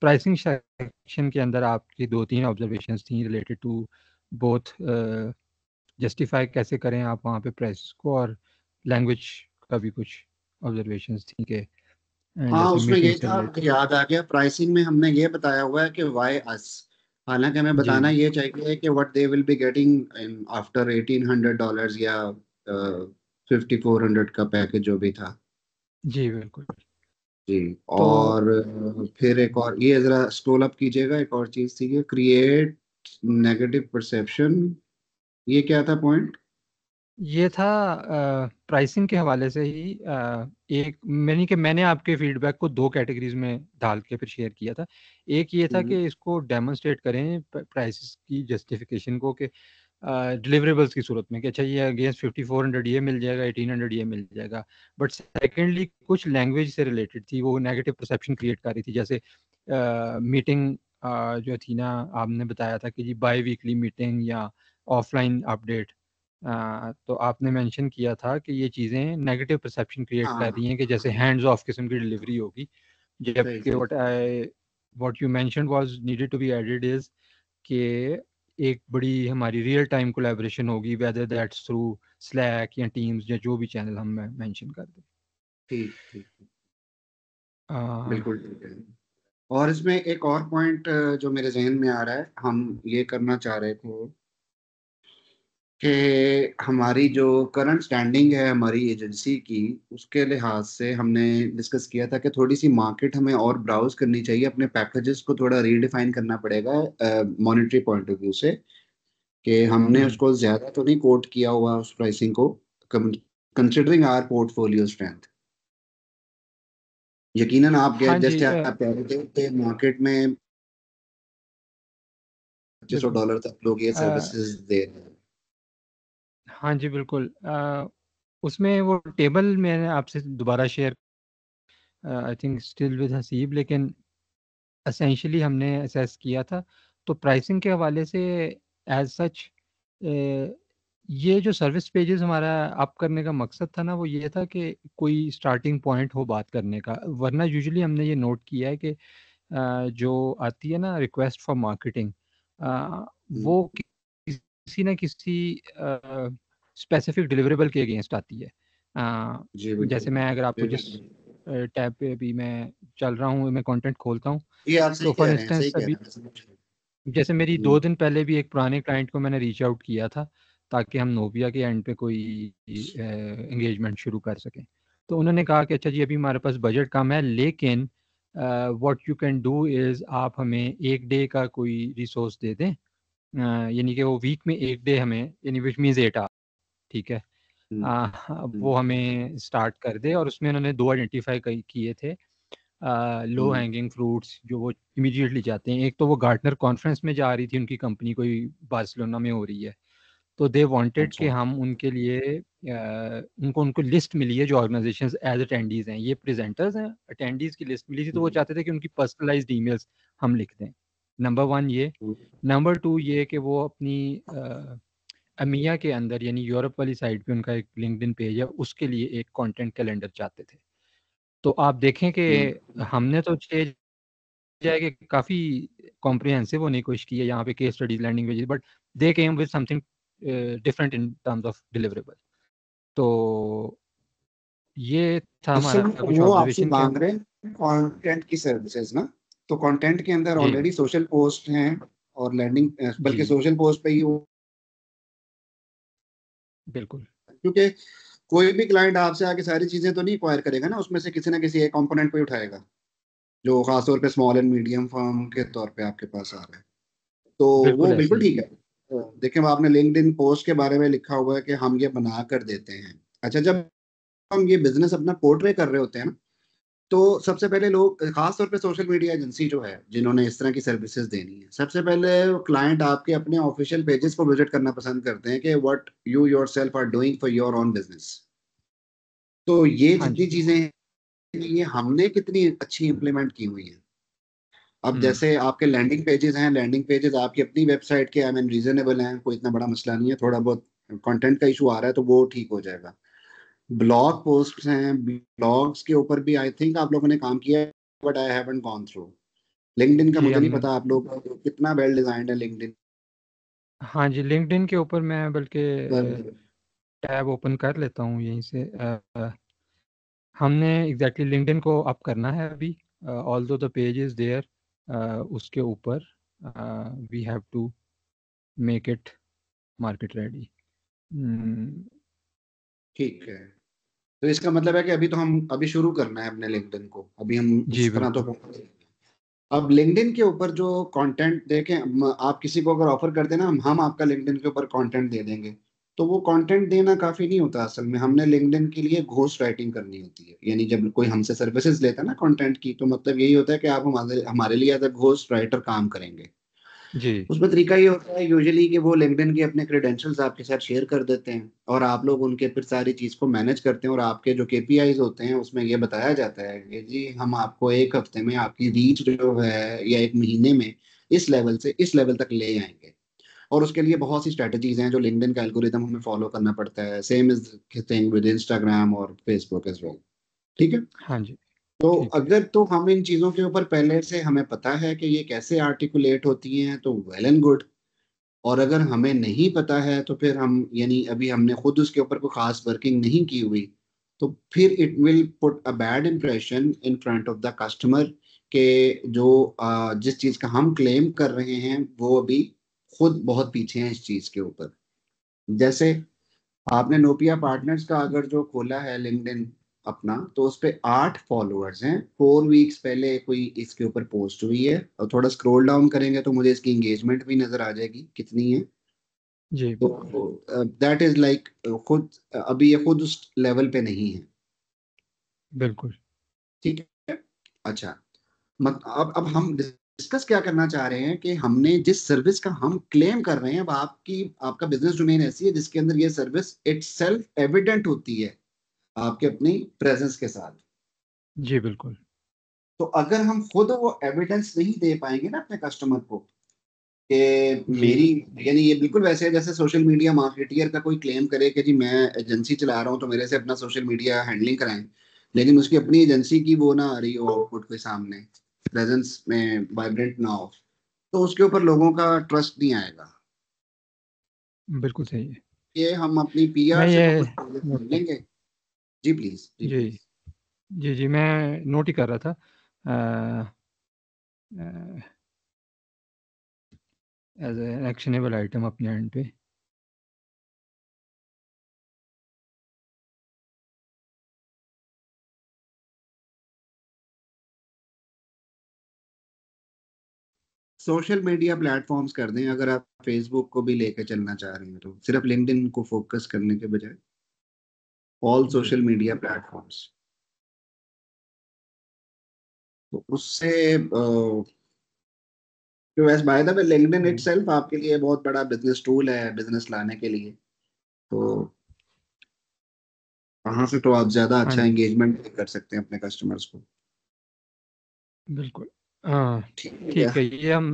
Pricing section के अंदर आपकी 2-3 ऑब्जर्वेशंस थी रिलेटेड टू बोथ जस्टिफाई कैसे करें आप वहाँ पे प्राइस को, और लैंग्वेज का भी कुछ ऑब्जर्वेशंस थी कि हाँ, जैसे उसमें मीटिंग यही से था, मुझे रिलेटेड। याद आ गया। प्राइसिंग में हमने ये बताया हुआ है कि वाई अस। हालांकि हमें जी बताना ये चाहिए कि what they will be getting in after $1,800 या 5,400 का पैकेज जो भी था। जी बिल्कुल। जी। तो और फिर एक और, ये जरा स्क्रॉल अप कीजिएगा, एक और चीज थी, क्रिएट नेगेटिव परसेप्शन। ये क्या था पॉइंट? ये था प्राइसिंग के हवाले से ही एक मैंने आपके फीडबैक को दो कैटेगरीज में डाल के फिर शेयर किया था। एक ये था कि इसको डेमोन्स्ट्रेट करें प्राइसेस की जस्टिफिकेशन को, कि डिलीवरेबल्स की सूरत में कि अच्छा ये अगेंस्ट 5400 ये मिल जाएगा, 1800 ये मिल जाएगा। बट सेकेंडली कुछ लैंग्वेज से रिलेटेड थी, वो नेगेटिव परसेप्शन क्रिएट कर रही थी। जैसे मीटिंग जो थी ना, आपने बताया था कि जी बाई वीकली मीटिंग या ऑफलाइन अपडेट, तो आपने मेंशन किया था कि ये चीज़ें नेगेटिव परसेप्शन क्रिएट कर हाँ, रही हैं कि जैसे हैंड्स ऑफ किस्म की डिलीवरी होगी। सही जबकि सही। What you mentioned was needed to be added is कि एक बड़ी हमारी रियल टाइम कोलैबोरेशन होगी, वेदर दैट्स थ्रू स्लैक या टीम्स या जो भी चैनल हम मेंशन कर दें। ठीक ठीक। आ, बिल्कुल ठीक है। और इसमें एक और पॉइंट जो मेरे जहन में आ रहा है, हम ये करना चाह रहे थे कि हमारी जो करंट स्टैंडिंग है हमारी एजेंसी की, उसके लिहाज से हमने डिस्कस किया था कि थोड़ी सी मार्केट हमें और ब्राउज करनी चाहिए, अपने पैकेजेस को थोड़ा रीडिफाइन करना पड़ेगा मॉनेटरी पॉइंट ऑफ व्यू से, कि हमने हम्म, उसको ज्यादा तो नहीं कोट किया हुआ उस प्राइसिंग को, कंसिडरिंग आवर पोर्टफोलियो स्ट्रेंथ। यकीनन आप हाँ जी, जैसे आप कह रहे थे कि मार्केट में बिल्कुल। $2500 तक लोग ये अ, सर्विसेज दे रहे हैं। हाँ जी बिल्कुल। उसमें वो टेबल मैंने आपसे दोबारा share, I think still with Haseeb, लेकिन असेंशली हमने असेस किया था। तो प्राइसिंग के हवाले से एज सच ये जो सर्विस पेजेस हमारा अप करने का मकसद था ना, वो ये था कि कोई स्टार्टिंग पॉइंट हो बात करने का। वरना यूजुअली हमने ये नोट किया है कि जो आती है ना रिक्वेस्ट फॉर मार्केटिंग, हम्म, वो किसी ना किसी स्पेसिफिक डिलीवरेबल के अगेंस्ट आती है। जी बिल्कुल। जैसे मैं अगर आपको जी जिस बिल्कुल। टैब पे अभी मैं चल रहा हूँ, मैं कंटेंट खोलता हूँ, ये आप सही तो फॉर कह रहे हैं, सही इंस्टेंस कह अभी रहे हैं, समझ रहे हैं। जैसे मेरी हम्म, 2 दिन पहले भी एक पुराने क्लाइंट को मैंने रीच आउट किया था, ताकि हम नोविया के एंड पे कोई एंगेजमेंट शुरू कर सकें। तो उन्होंने कहा कि अच्छा जी अभी हमारे पास बजट कम है, लेकिन what you can do is आप हमें एक डे का कोई रिसोर्स दे दें, यानी कि वो वीक में एक डे हमें, यानी विच मीन्स 8 आवर, ठीक है। हम्म, वो हम्म, हमें स्टार्ट कर दे, और उसमें उन्होंने दो आइडेंटिफाई किए थे लो हम्म, हैंगिंग फ्रूट्स जो वो इमीडिएटली जाते हैं। एक तो वो गार्टनर कॉन्फ्रेंस में जा रही थी, उनकी कंपनी कोई बार्सिलोना में हो रही है, तो दे वांटेड कि अच्छा। हम उनके लिए उनको उनको लिस्ट मिली है जो ऑर्गेनाइजेशंस एज अटेंडीज हैं, ये प्रेजेंटर्स हैं, अटेंडीज की लिस्ट मिली थी, तो वो हम्म, चाहते थे कि उनकी पर्सनलाइज्ड ईमेल्स हम लिख दें। नंबर वन ये। हम्म, नंबर टू ये कि वो अपनी अमिया के अंदर यानी यूरोप वाली साइड पे उनका एक लिंक्डइन पेज है, उसके लिए एक कंटेंट कैलेंडर चाहते थे। तो आप देखें कि हमने तो छः है कि काफ़ी कॉम्प्रिहेंसिव होने की कोशिश की है यहाँ पे, case studies, landing pages, but they came with something different in terms of deliverable. तो ये था असल हमारा में कुछ वो आपसे ऑब्जर्वेशन के। मांग रहे हैं कंटेंट की सर्विसेज ना, तो कंटेंट के अंदर जी ऑलरेडी सोशल पोस्ट हैं और लैंडिंग, जी बल्कि सोशल पोस्ट पे ही बिल्कुल। क्योंकि कोई भी क्लाइंट आपसे आके सारी चीजें तो नहीं एक्वायर करेगा ना, उसमें से किसी ना किसी एक कंपोनेंट पे उठाएगा, जो खासतौर पे स्मॉल एंड मीडियम फर्म के तौर पे आपके पास आ रहा है। तो बिल्कुल वो ऐसे बिल्कुल ही। ठीक है। देखिए, आपने लिंक्डइन पोस्ट के बारे में लिखा हुआ है कि हम ये बना कर देते हैं। अच्छा, जब हम ये बिजनेस अपना पोर्ट्रे कर रहे होते हैं ना, तो सबसे पहले लोग, खास तौर पे सोशल मीडिया एजेंसी जो है जिन्होंने इस तरह की सर्विसेज देनी है, सबसे पहले क्लाइंट आपके अपने ऑफिशियल पेजेस को विजिट करना पसंद करते हैं कि what you yourself are doing for your own business. तो ये हाँ जितनी जी चीजें बिल्कुल। हैं, ये हमने कितनी अच्छी इंप्लीमेंट की हुई हैं। अब हम्म जैसे आपके लैंडिंग पेजेस हैं, लैंडिंग पेजेस आपकी अपनी वेबसाइट के आई मीन रीजनेबल हैं, कोई इतना बड़ा मसला नहीं है, थोड़ा बहुत कंटेंट का इशू आ रहा है तो वो ठीक हो जाएगा। ब्लॉग पोस्ट हैं, ब्लॉग्स के ऊपर भी आई थिंक आप लोगों ने काम किया है, but I haven't gone through. LinkedIn का जी मुझे नहीं हमने, पता आप लोग कितना वेल डिजाइंड है लिंक्डइन हाँ जी, लिंक्डइन के ऊपर मैं बल्कि पर। टैब ओपन कर लेता हूँ यहीं से। हमने एग्जैक्टली लिंक्डइन को अप करना है अभी, ऑल दो द पेज इज देयर, उसके ऊपर we have to make it market ready. ठीक है, तो इसका मतलब है कि अभी तो हम अभी शुरू करना है अपने लिंक्डइन को, अभी हम जी उस तरह तो बिल्कुल। पहुंचे नहीं। अब लिंक्डइन के ऊपर जो कंटेंट देखें, आप किसी को अगर ऑफर कर देना हम आपका लिंक्डइन के ऊपर कंटेंट दे देंगे, तो वो कंटेंट देना काफी नहीं होता। असल में हमने लिंक्डइन के लिए घोस्ट राइटिंग करनी होती है। यानी जब कोई हमसे सर्विसेज लेता है ना कंटेंट की, तो मतलब यही होता है कि आप हमारे हमारे लिए एज अ घोस्ट राइटर काम करेंगे। जी उसमें तरीका ये होता है यूजुअली कि वो लिंक्डइन के अपने क्रेडेंशियल्स आपके साथ शेयर कर देते हैं, और आप लोग उनके फिर सारी चीज को मैनेज करते हैं, और आपके जो केपीआईज होते हैं उसमें ये बताया जाता है कि जी हम आपको एक हफ्ते में आपकी रीच जो है या एक महीने में इस लेवल से इस लेवल तक ले आएंगे। और उसके लिए बहुत सी स्ट्रेटजीज हैं जो लिंक्डइन का एल्गोरिदम हमें फॉलो करना पड़ता है। Same is thing with Instagram और फेसबुक एज वेल। ठीक है। हाँ जी। तो ठीक है। अगर तो हम इन चीजों के ऊपर पहले से हमें पता है कि ये कैसे आर्टिकुलेट होती हैं तो वेल एंड गुड। और अगर हमें नहीं पता है तो फिर हम, यानी अभी हमने खुद उसके ऊपर कोई खास वर्किंग नहीं की हुई, तो फिर it will put a bad impression in front of the customer के जो जिस चीज का हम क्लेम कर रहे हैं वो अभी खुद बहुत पीछे हैं इस चीज के ऊपर। जैसे आपने नोपिया पार्टनर्स का अगर जो खोला है लिंक्डइन अपना, तो उस पे 8 फॉलोअर्स हैं। 4 वीक्स पहले कोई इसके ऊपर पोस्ट हुई है, और थोड़ा स्क्रॉल डाउन करेंगे तो मुझे इसकी एंगेजमेंट भी नजर आ जाएगी कितनी है। जी बिल्कुल। तो दैट इज लाइक खुद अभी ये खुद उस लेवल पे नहीं है। बिल्कुल। ठीक है। अच्छा, मत अब हम डिस्कस क्या करना चाह रहे हैं कि हमने जिस सर्विस का हम क्लेम कर रहे हैं, अब आपकी आपका बिजनेस डोमेन ऐसी है जिसके अंदर ये सर्विस इटसेल्फ एविडेंट होती है आपके अपनी प्रेजेंस के साथ। जी बिल्कुल। तो अगर हम खुद वो एविडेंस नहीं दे पाएंगे ना अपने कस्टमर को कि जी मेरी, यानी ये बिल्कुल वैसे है जैसे सोशल मीडिया मार्केटियर का कोई क्लेम करे कि जी मैं एजेंसी चला रहा हूँ तो मेरे से अपना सोशल मीडिया हैंडलिंग कराएं, लेकिन उसकी अपनी एजेंसी की वो ना आ रही हो आउटपुट के सामने, प्रेजेंस में वाइब्रेंट ना हो, तो उसके ऊपर लोगों का ट्रस्ट नहीं आएगा। बिल्कुल सही है। ये हम अपनी मैं पीआर से तो ये कुछ नोट कर कर, लेंगे। जी प्लीज, जी जी प्लीज। जी जी मैं नोट ही कर रहा था एज ए एक्शनेबल आइटम अपने एंड पे। सोशल मीडिया प्लेटफॉर्म्स कर दें, अगर आप फेसबुक को भी लेके चलना चाह रहे हैं तो सिर्फ लिंक्डइन को फोकस करने के बजाय ऑल जी सोशल मीडिया प्लेटफॉर्म्स। तो उससे तो वैसे by the way LinkedIn itself आपके लिए बहुत बड़ा बिजनेस टूल है बिजनेस लाने के लिए। तो वहां से तो आप ज्यादा हाँ अच्छा जी एंगेजमेंट कर सकते हैं अपने कस्टमर्स को। बिल्कुल। हाँ ठीक है। ठीक है, ये हम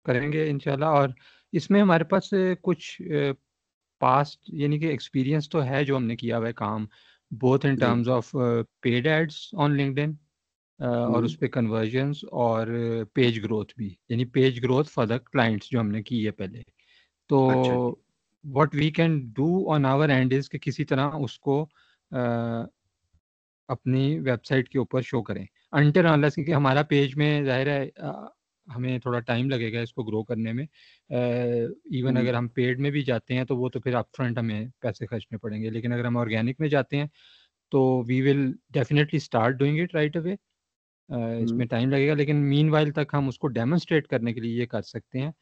करेंगे इंशाल्लाह। और इसमें हमारे पास कुछ पास्ट यानी कि एक्सपीरियंस तो है जो हमने किया हुआ है काम, बोथ इन जी। Terms of paid ads on LinkedIn और हम्म। उस पे कन्वर्जन्स और पेज ग्रोथ भी, यानी page growth for the clients जो हमने की है पहले। तो अच्छा जी। What we can do on our end is कि किसी तरह उसको अपनी वेबसाइट के ऊपर शो करें, अनटिल अनलेस, क्योंकि हमारा पेज में जाहिर है हमें थोड़ा टाइम लगेगा इसको ग्रो करने में। इवन हम्म। अगर हम पेड में भी जाते हैं तो वो तो फिर अपफ्रंट हमें पैसे खर्चने पड़ेंगे, लेकिन अगर हम ऑर्गेनिक में जाते हैं तो we will definitely start doing it right away. Hmm. इसमें टाइम लगेगा, लेकिन मीन वाइल तक हम उसको डेमोन्स्ट्रेट करने के लिए ये कर सकते हैं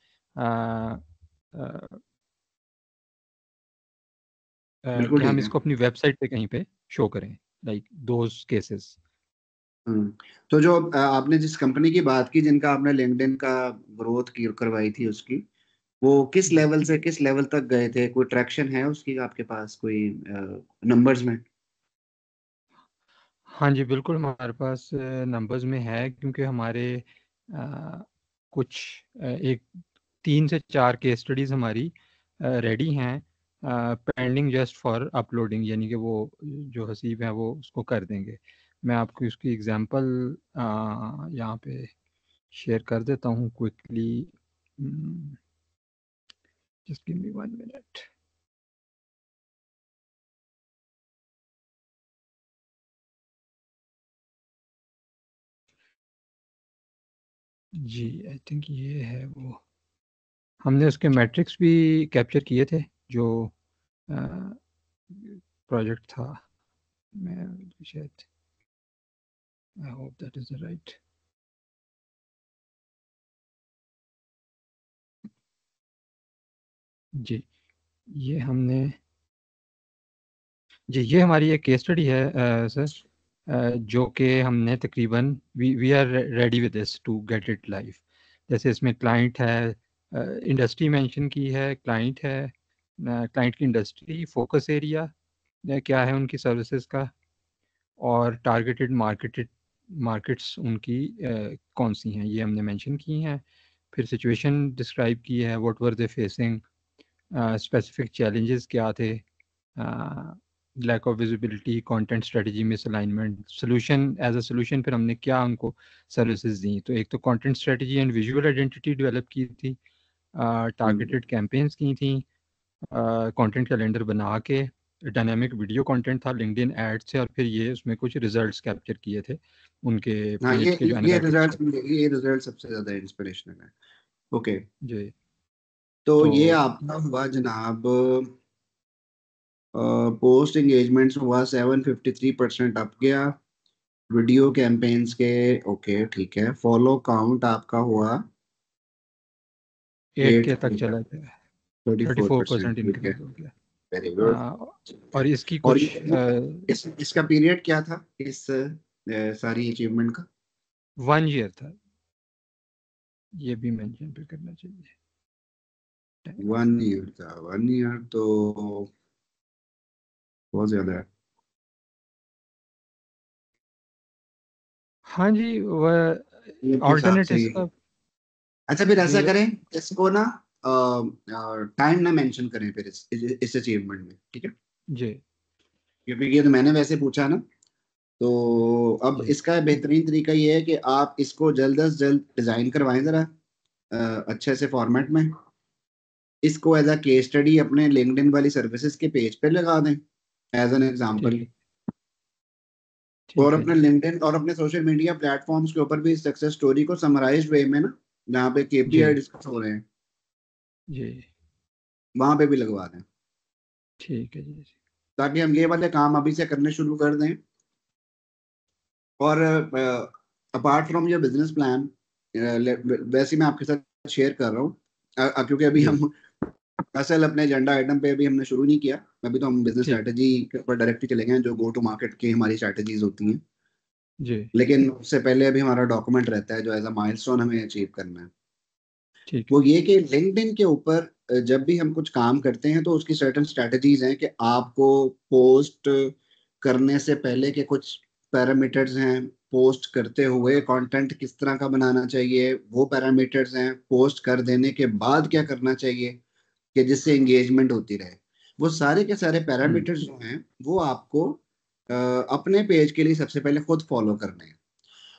बिल्कुल कि हम ठीक है। इसको अपनी वेबसाइट पे कहीं पे शो करें, लाइक दोज केसेस। हम्म। तो जो आपने जिस कंपनी की बात की जिनका आपने लिंक्डइन का ग्रोथ की करवाई थी उसकी, वो किस लेवल से किस लेवल तक गए थे? कोई ट्रैक्शन है उसकी आपके पास, कोई नंबर्स में? हाँ जी बिल्कुल, हमारे पास नंबर्स में है, क्योंकि हमारे अ, कुछ एक 3 से 4 केस स्टडीज़ हमारी रेडी हैं, पेंडिंग जस्ट फॉर अपलोडिंग, यानी कि वो जो हसीब हैं वो उसको कर देंगे। मैं आपको उसकी एग्जांपल यहाँ पे शेयर कर देता हूँ quickly, just give me 1 minute. जी आई थिंक ये है वो, हमने उसके मैट्रिक्स भी कैप्चर किए थे जो प्रोजेक्ट था। मैं शायद, I hope that is the right. जी ये हमने, जी ये हमारी एक केस स्टडी है सर, जो कि हमने तकरीबन we are ready with this to get it live. जैसे इसमें क्लाइंट है, इंडस्ट्री मेंशन की है, क्लाइंट है, क्लाइंट की इंडस्ट्री, फोकस एरिया क्या है उनकी सर्विसेज का, और टारगेटेड मार्केट्स उनकी कौन सी हैं ये हमने मेंशन की हैं। फिर सिचुएशन डिस्क्राइब की है, what were they facing, specific challenges क्या थे, lack of visibility, content strategy misalignment, solution as a solution फिर हमने क्या उनको सर्विसेज दी। तो एक तो content strategy and visual identity develop की थी, टारगेटेड कैंपेन्स की थी, कंटेंट कैलेंडर बना के, डायनामिक वीडियो कंटेंट था लिंक्डइन एड से, और फिर ये उसमें कुछ रिजल्ट्स कैप्चर किए थे उनके हाँ, पेज के जो एनालिटिक्स। ये रिजल्ट सबसे ज्यादा इंस्पिरेशनल है। ओके, जी तो तो ये आपका हुआ जनाब, पोस्ट एंगेजमेंट्स हुआ 753% अप गया वीडियो कैंपेन्स के। ओके ठीक है, फॉलो काउंट आपका हुआ 8K तक 8, चला गया, 34%। 34% ठीक है, इंक्रीज हो गया। Very good. और इसकी और कुछ इसका पीरियड क्या था इस सारी अचीवमेंट का? 1 ईयर था, ये भी मेंशन पे करना चाहिए। 1 ईयर था, 1 ईयर तो बहुत ज्यादा है। हाँ जी, वह एक हिसाब से ऑल्टरनेटिव्स का। अच्छा, फिर ऐसा जी करें, इसको ना टाइम ना मेंशन करें फिर इस अचीवमेंट में, ठीक है? जी क्योंकि ये तो मैंने वैसे पूछा ना, तो अब जी इसका बेहतरीन तरीका ये है कि आप इसको जल्द अज जल्द डिजाइन करवाएं जरा, अच्छे से फॉर्मेट में। इसको एज अ केस स्टडी अपने लिंक्डइन वाली सर्विसेज के पेज पे लगा दें, एज एन ठीक एग्जांपल। है, और ठीक है अपने जी। लिंक्डइन और अपने सोशल मीडिया प्लेटफॉर्म्स के ऊपर भी सक्सेस स्टोरी को समराइज्ड वे में ना, जहाँ पे केपीआई जी डिस्कस हो रहे हैं, जी वहां पे भी लगवा दें, ठीक है जी। ताकि हम ये वाले काम अभी से करने शुरू कर दें। और apart from your business plan, वैसे ही मैं आपके साथ शेयर कर रहा हूँ, क्योंकि अभी जी हम असल अपने एजेंडा आइटम पे अभी हमने शुरू नहीं किया। अभी तो हम बिजनेस ठीक, स्ट्रेटजी के ऊपर डायरेक्टली चले गए हैं, जो गो टू मार्केट की हमारी स्ट्रेटजीज होती हैं। जी लेकिन उससे पहले अभी हमारा डॉक्यूमेंट रहता है जो एज अ माइलस्टोन हमें अचीव करना है। ठीक वो है ये कि लिंक्डइन के ऊपर जब भी हम कुछ काम करते हैं तो उसकी सर्टेन स्ट्रेटजीज हैं कि आपको पोस्ट करने से पहले के कुछ पैरामीटर्स हैं, पोस्ट करते हुए कंटेंट किस तरह का बनाना चाहिए वो पैरामीटर्स हैं, पोस्ट कर देने के बाद क्या करना चाहिए कि जिससे एंगेजमेंट होती रहे। वो सारे के सारे पैरामीटर्स जो हैं वो आपको अपने पेज के लिए सबसे पहले खुद फॉलो करने हैं।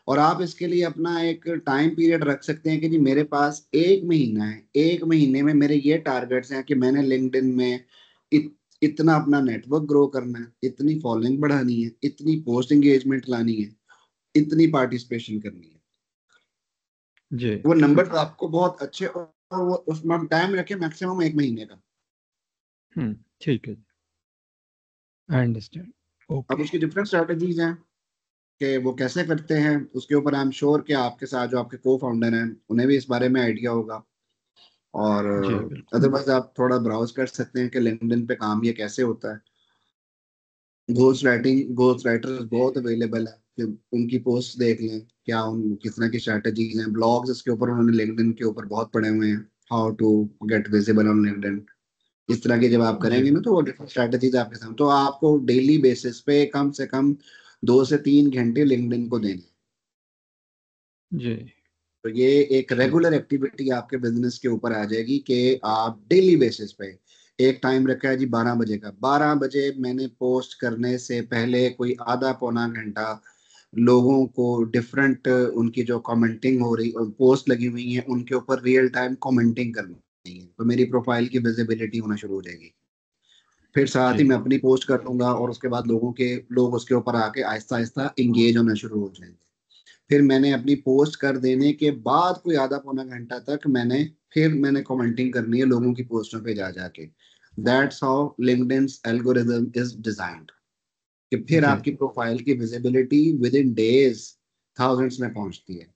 और आप इसके लिए अपना एक टाइम पीरियड रख सकते हैं कि जी मेरे पास 1 महीना है, 1 महीने में मेरे ये टारगेट्स हैं कि मैंने लिंक्डइन में इतना अपना नेटवर्क ग्रो करना है, इतनी फॉलोइंग बढ़ानी है, इतनी पोस्ट एंगेजमेंट लानी है, इतनी पार्टिसिपेशन करनी है। जी। वो नंबर आपको बहुत अच्छे, और वो उसमें हम टाइम रखें मैक्सिमम 1 महीने का। ठीक है, आई अंडरस्टैंड। अब ओके। उसकी डिफरेंट स्ट्रेटजीज हैं कि वो कैसे करते हैं, उसके ऊपर आई एम श्योर कि आपके साथ जो आपके को फाउंडर हैं उन्हें भी इस बारे में आइडिया होगा। और जी बिल्कुल। अदरवाइज आप थोड़ा ब्राउज कर सकते हैं कि लिंक्डइन पे काम ये कैसे होता है। घोस्ट राइटर्स बहुत अवेलेबल है, कि उनकी पोस्ट देख लें, क्या उन किस तरह की स्ट्रेटजीज हैं। ब्लॉग्स इसके ऊपर उन्होंने लिंक्डइन के ऊपर बहुत पढ़े हुए हैं, how to get visible on LinkedIn. इस तरह की जब आप जी करेंगे ना तो वो डिफरेंट स्ट्रेटजीज आपके सामने, तो आपको डेली बेसिस पे कम से कम 2 से 3 घंटे लिंक्डइन को देने हैं। जी तो ये एक ठीक रेगुलर एक्टिविटी आपके बिजनेस के ऊपर आ जाएगी कि आप डेली बेसिस पे एक टाइम रखा है जी 12 बजे का, 12 बजे मैंने पोस्ट करने से पहले कोई आधा पौना घंटा लोगों को डिफरेंट उनकी जो कमेंटिंग हो रही पोस्ट लगी हुई है उनके ऊपर रियल टाइम कमेंटिंग करनी है, तो मेरी प्रोफाइल की विजिबिलिटी होना शुरू हो जाएगी। फिर साथ ही जी मैं अपनी पोस्ट कर दूंगा और उसके बाद लोग उसके ऊपर आके आहिस्ता आहिस्ता इंगेज होना शुरू हो जाएंगे। फिर मैंने अपनी पोस्ट कर देने के बाद कोई आधा पौना घंटा तक मैंने कमेंटिंग करनी है लोगों की पोस्टों पे जा जाके। That's how LinkedIn's algorithm is designed, कि फिर जी आपकी प्रोफाइल की visibility within days thousands में पहुंचती है।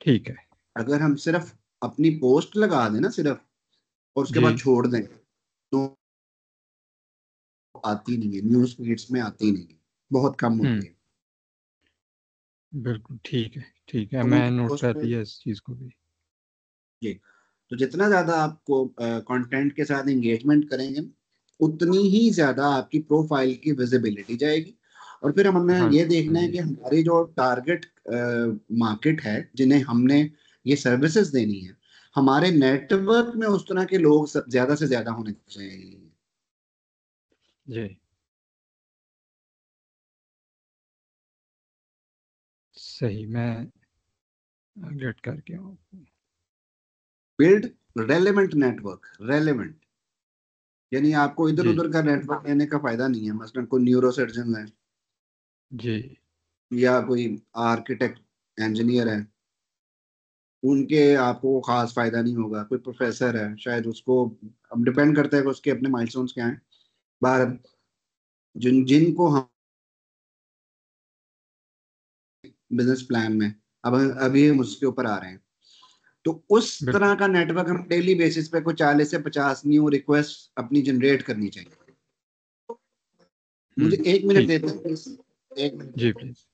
ठीक है। अगर हम सिर्फ अपनी पोस्ट लगा दें ना सिर्फ, और उसके जी बाद छोड़ दें, तो आती नहीं है, न्यूज फीड्स में आती नहीं है, बहुत कम होती हम्म है। बिल्कुल ठीक है, लोगों मैं की नोट पोस्ट कर पे लिया इस चीज़ को भी। जी, तो जितना ज्यादा आपको कंटेंट के साथ एंगेजमेंट करेंगे, उतनी ही ज्यादा आपकी प्रोफाइल की विजिबिलिटी जाएगी। और फिर हमने हाँ ये देखना है जी कि हमारी जो टारगेट मार्केट है जिन्हें हमने ये सर्विसेज देनी है, हमारे नेटवर्क में उस तरह के लोग ज्यादा से ज्यादा होने चाहिए। जी सही, मैं गेट करके हूँ। बिल्ड रेलेवेंट नेटवर्क, रेलेवेंट यानी आपको इधर जी उधर का नेटवर्क लेने का फायदा नहीं है। मसलन कोई न्यूरो सर्जन है, जी या कोई आर्किटेक्ट इंजीनियर है, उनके आपको खास फायदा नहीं होगा। कोई प्रोफेसर है, शायद उसको, अब डिपेंड करता है कि उसके अपने माइलस्टोन्स क्या हैं। बाहर जिनको हम बिजनेस प्लान में, अब अभी हम उसके ऊपर आ रहे हैं, तो उस बिल्कुल। तरह का नेटवर्क हम डेली बेसिस पे कोई 40 से 50 न्यू रिक्वेस्ट अपनी जनरेट करनी चाहिए। मुझे 1 मिनट ठीक। देते हैं प्लीज, 1 मिनट जी देते हैं। प्लीज।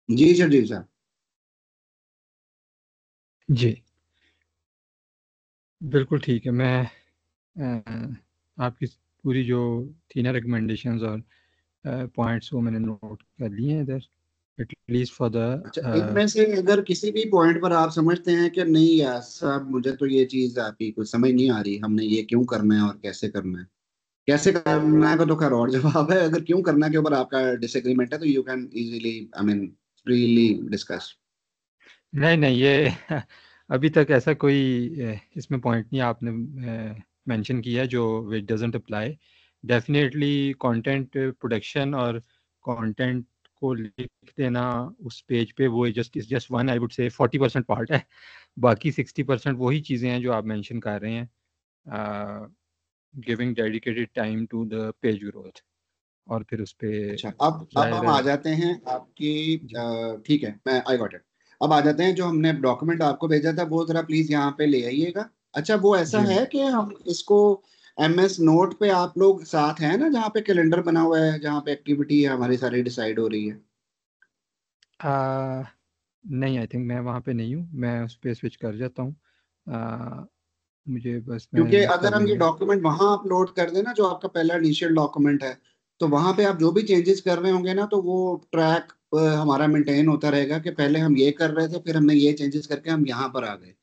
जी सर, जी सर। जी बिल्कुल ठीक है, मैं आपकी पूरी जो थी ना रिकमेंडेशंस और पॉइंट्स, वो मैंने नोट कर लिए हैं इधर, एटलीस्ट फॉर अच्छा, द। इनमें से अगर किसी भी पॉइंट पर आप समझते हैं कि नहीं यार साहब, मुझे तो ये चीज आपकी कुछ समझ नहीं आ रही, हमने ये क्यों करना है और कैसे करना है, कैसे करना है का तो खैर और जवाब है। अगर क्यों करना के ऊपर आपका डिसएग्रीमेंट है, तो you can easily, I mean, freely discuss. नहीं नहीं, ये अभी तक ऐसा कोई इसमें पॉइंट नहीं आपने मेंशन किया जो विच doesn't apply. Definitely content production और कंटेंट को लिख देना उस पेज पे, वो जस्ट वन, आई वुड से 40% पार्ट है। बाकी 60% वही चीज़ें हैं जो आप मेंशन कर रहे हैं, giving dedicated time to the page growth, और फिर उस पे अच्छा, अब जाहिर हम आ है। जाते हैं आपकी जी ठीक है, मैं आई गॉट इट। अब आ जाते हैं, जो हमने डॉक्यूमेंट आपको भेजा था वो जरा प्लीज यहाँ पे ले आइएगा। अच्छा, वो ऐसा जी है कि हम इसको MS नोट पे आप लोग साथ हैं ना, जहाँ पे कैलेंडर बना हुआ है, जहाँ पे एक्टिविटी हमारी सारी डिसाइड हो रही है? आ, नहीं, आई थिंक मैं वहाँ पे नहीं हूँ, मैं उस पर स्विच कर जाता हूँ। आ, मुझे बस, क्योंकि मैं अगर हम ये मिस्टर डॉक्यूमेंट वहां अपलोड कर देना, जो आपका पहला इनिशियल डॉक्यूमेंट है, तो वहां पे आप जो भी चेंजेस कर रहे होंगे ना, तो वो ट्रैक हमारा मेंटेन होता रहेगा कि पहले हम ये कर रहे थे, फिर हमने ये चेंजेस करके हम यहाँ पर आ गए।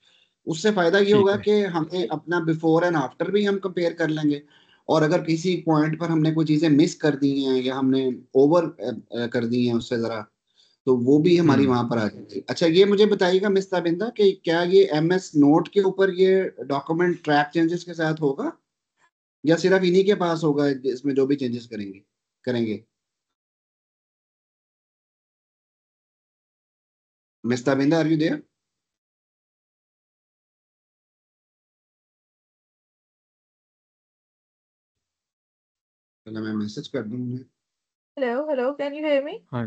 उससे फायदा ये ठीक होगा है। कि हमें अपना बिफोर एंड आफ्टर भी हम कंपेयर कर लेंगे। और अगर किसी पॉइंट पर हमने कोई चीजें मिस कर दी हैं या हमने ओवर कर दी हैं उससे जरा, तो वो भी हमारी हम्म। वहां पर आ जाएगी। अच्छा, ये मुझे बताइएगा मिस ताबिंदा कि क्या ये MS नोट के ऊपर ये डॉक्यूमेंट ट्रैक चेंजेस के साथ होगा, या सिर्फ इन्हीं के पास होगा इसमें जो भी चेंजेस करेंगे करेंगे? Miss Tabinda, are you there? चलो मैं मैसेज कर दूं उन्हें। Hello, hello, can you hear me? हाँ।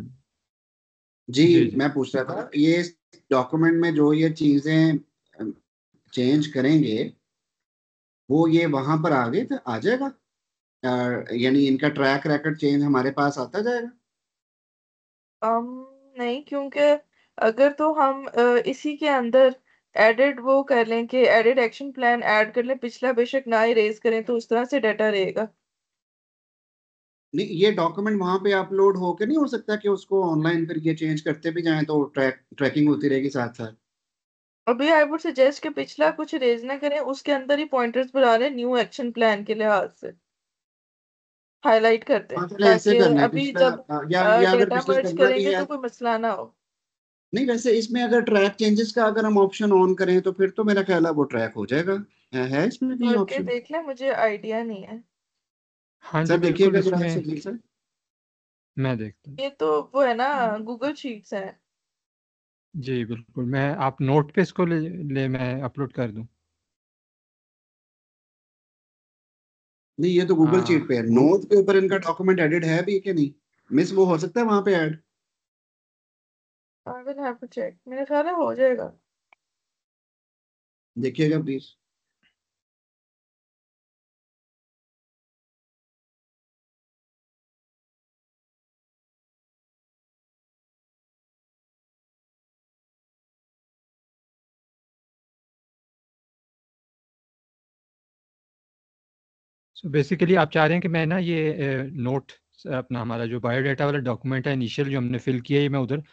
जी, जी जी। मैं पूछ रहा था, ये डॉक्यूमेंट में जो ये चीजें चेंज करेंगे, वो ये वहां पर आगे तो आ जाएगा? यानी इनका ट्रैक रिकॉर्ड चेंज हमारे पास आता जाएगा? um, नहीं, क्योंकि अगर तो हम इसी के अंदर एडिट वो कर लें कि एडिट एक्शन प्लान ऐड कर लें, पिछला बेशक ना ही रेज करें, तो उस तरह से डाटा रहेगा। नहीं, ये डॉक्यूमेंट वहां पे अपलोड होके नहीं हो सकता कि उसको ऑनलाइन फिर ये चेंज करते भी जाएं तो ट्रैकिंग होती रहेगी साथ साथ? अभी आई वुड सजेस्ट कि पिछला कुछ रेज ना करें, उसके अंदर ही पॉइंटर्स बना लें न्यू एक्शन प्लान के लिहाज से हाईलाइट करते हैं, हाँ, चले ऐसे ताकि कर लें अभी पिछला। जब या अगर डेटा पिछला मर्ज करना भी करेंगे है। तो कोई मसला ना हो। नहीं, वैसे इसमें अगर ट्रैक चेंजेस का अगर हम ऑप्शन ऑन करें तो फिर तो मेरा ख्याल है वो ट्रैक हो जाएगा। है इसमें कहीं करके ऑप्शन? देख लें, मुझे आइडिया नहीं है। हाँ जी, सर बिल्कुल, देखिएगा जरा इसमें से, जी सर। मैं देखता हूँ। ये तो वो है ना, गूगल शीट्स है। जी बिल्कुल, मैं आप नोट पे इसको मैं अपलोड कर दूँ। नहीं, ये तो गूगल शीट पे है, वो नोट के ऊपर इनका डॉक्यूमेंट एडिट है भी कि नहीं? मिस वो हो सकता है वहां पे add? I will have to check, मेरे ख्याल है हो जाएगा। देखिएगा प्लीज। सो बेसिकली आप चाह रहे हैं कि मैं ना ये नोट, अपना हमारा जो बायोडाटा वाला डॉक्यूमेंट है इनिशियल जो हमने फिल किया है, ये मैं उधर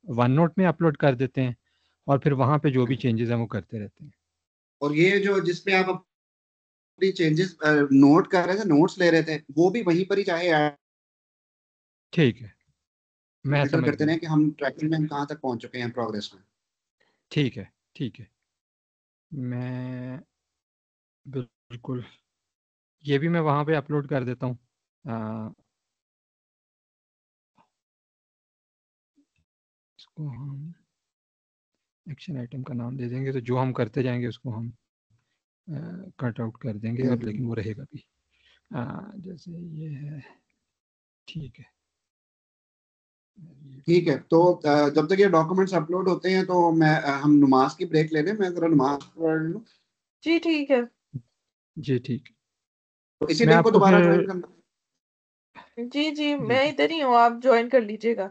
वन नोट में अपलोड कर देते हैं, और फिर वहाँ पे जो भी चेंजेस हैं वो करते रहते हैं। और ये जो जिसपे आप अपनी चेंजेस नोट कर रहे थे, नोट्स ले रहे थे, वो भी वहीं पर ही चाहे ठीक है, मैं मॉनिटर समझ करते गया। रहे कि हम ट्रैकिंग में हम कहाँ तक पहुंच चुके हैं प्रोग्रेस में। ठीक है, ठीक है। मैं बिल्कुल ये भी मैं वहाँ पे अपलोड कर देता हूँ। इसको हम एक्शन आइटम का नाम दे देंगे, तो जो हम करते जाएंगे उसको हम कट आउट कर देंगे, और लेकिन वो रहेगा भी। जैसे ये है। ठीक है। ये ठीक है, तो जब तक ये डॉक्यूमेंट्स अपलोड होते हैं तो हम नमाज की ब्रेक ले लें, मैं जरा नमाज पढ़ लूँ। जी ठीक है। जी ठीक है। तो इसी मैं लिंक को आपको दोबारा ज्वाइन फिर। करना? जी जी, जी मैं जी। इधर ही हूँ, आप ज्वाइन कर लीजिएगा।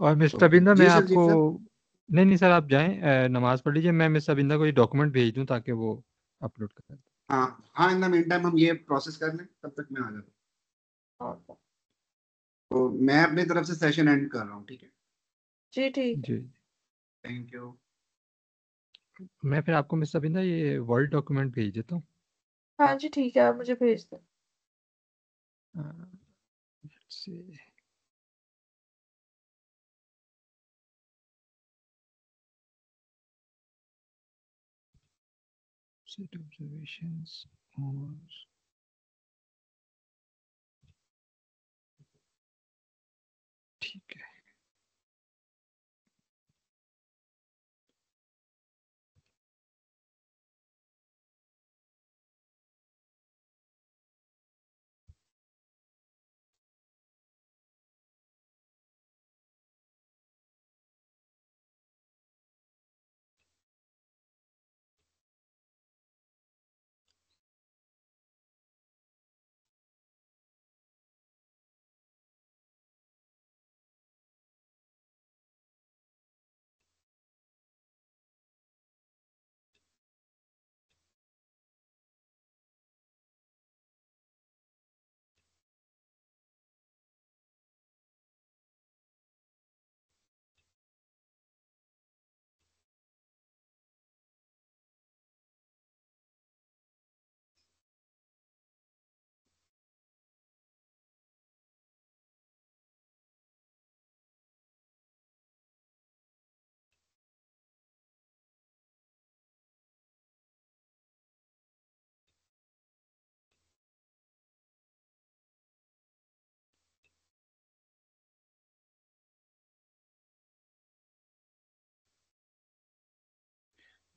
और मिस्टर ओके अबिंदा, मैं जी सर, जी आपको, सर। नहीं नहीं सर, आप जाएं, नमाज पढ़ लीजिए, मैं मिस्टर अबिंदा को ये डॉक्यूमेंट भेज दूं ताकि वो अपलोड कर दें। हाँ हाँ, इन द मीन टाइम हम ये प्रोसेस कर लें, तब तक मैं आ जाता हाँ, हूँ। तो मैं अपनी तरफ से सेशन एंड कर रहा हूँ, ठीक है? जी ठीक है। जी। Thank you. मैं फिर आपको मिस्टर अबिंदा ये वर्ड डॉक्यूमेंट भेज देता हूँ। हाँ जी ठीक है, आप मुझे भेज दें। अ, से set observations और ठीक है।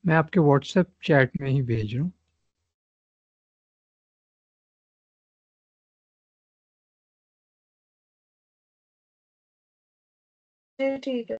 मैं आपके व्हाट्सएप चैट में ही भेज रहा हूँ। जी ठीक है।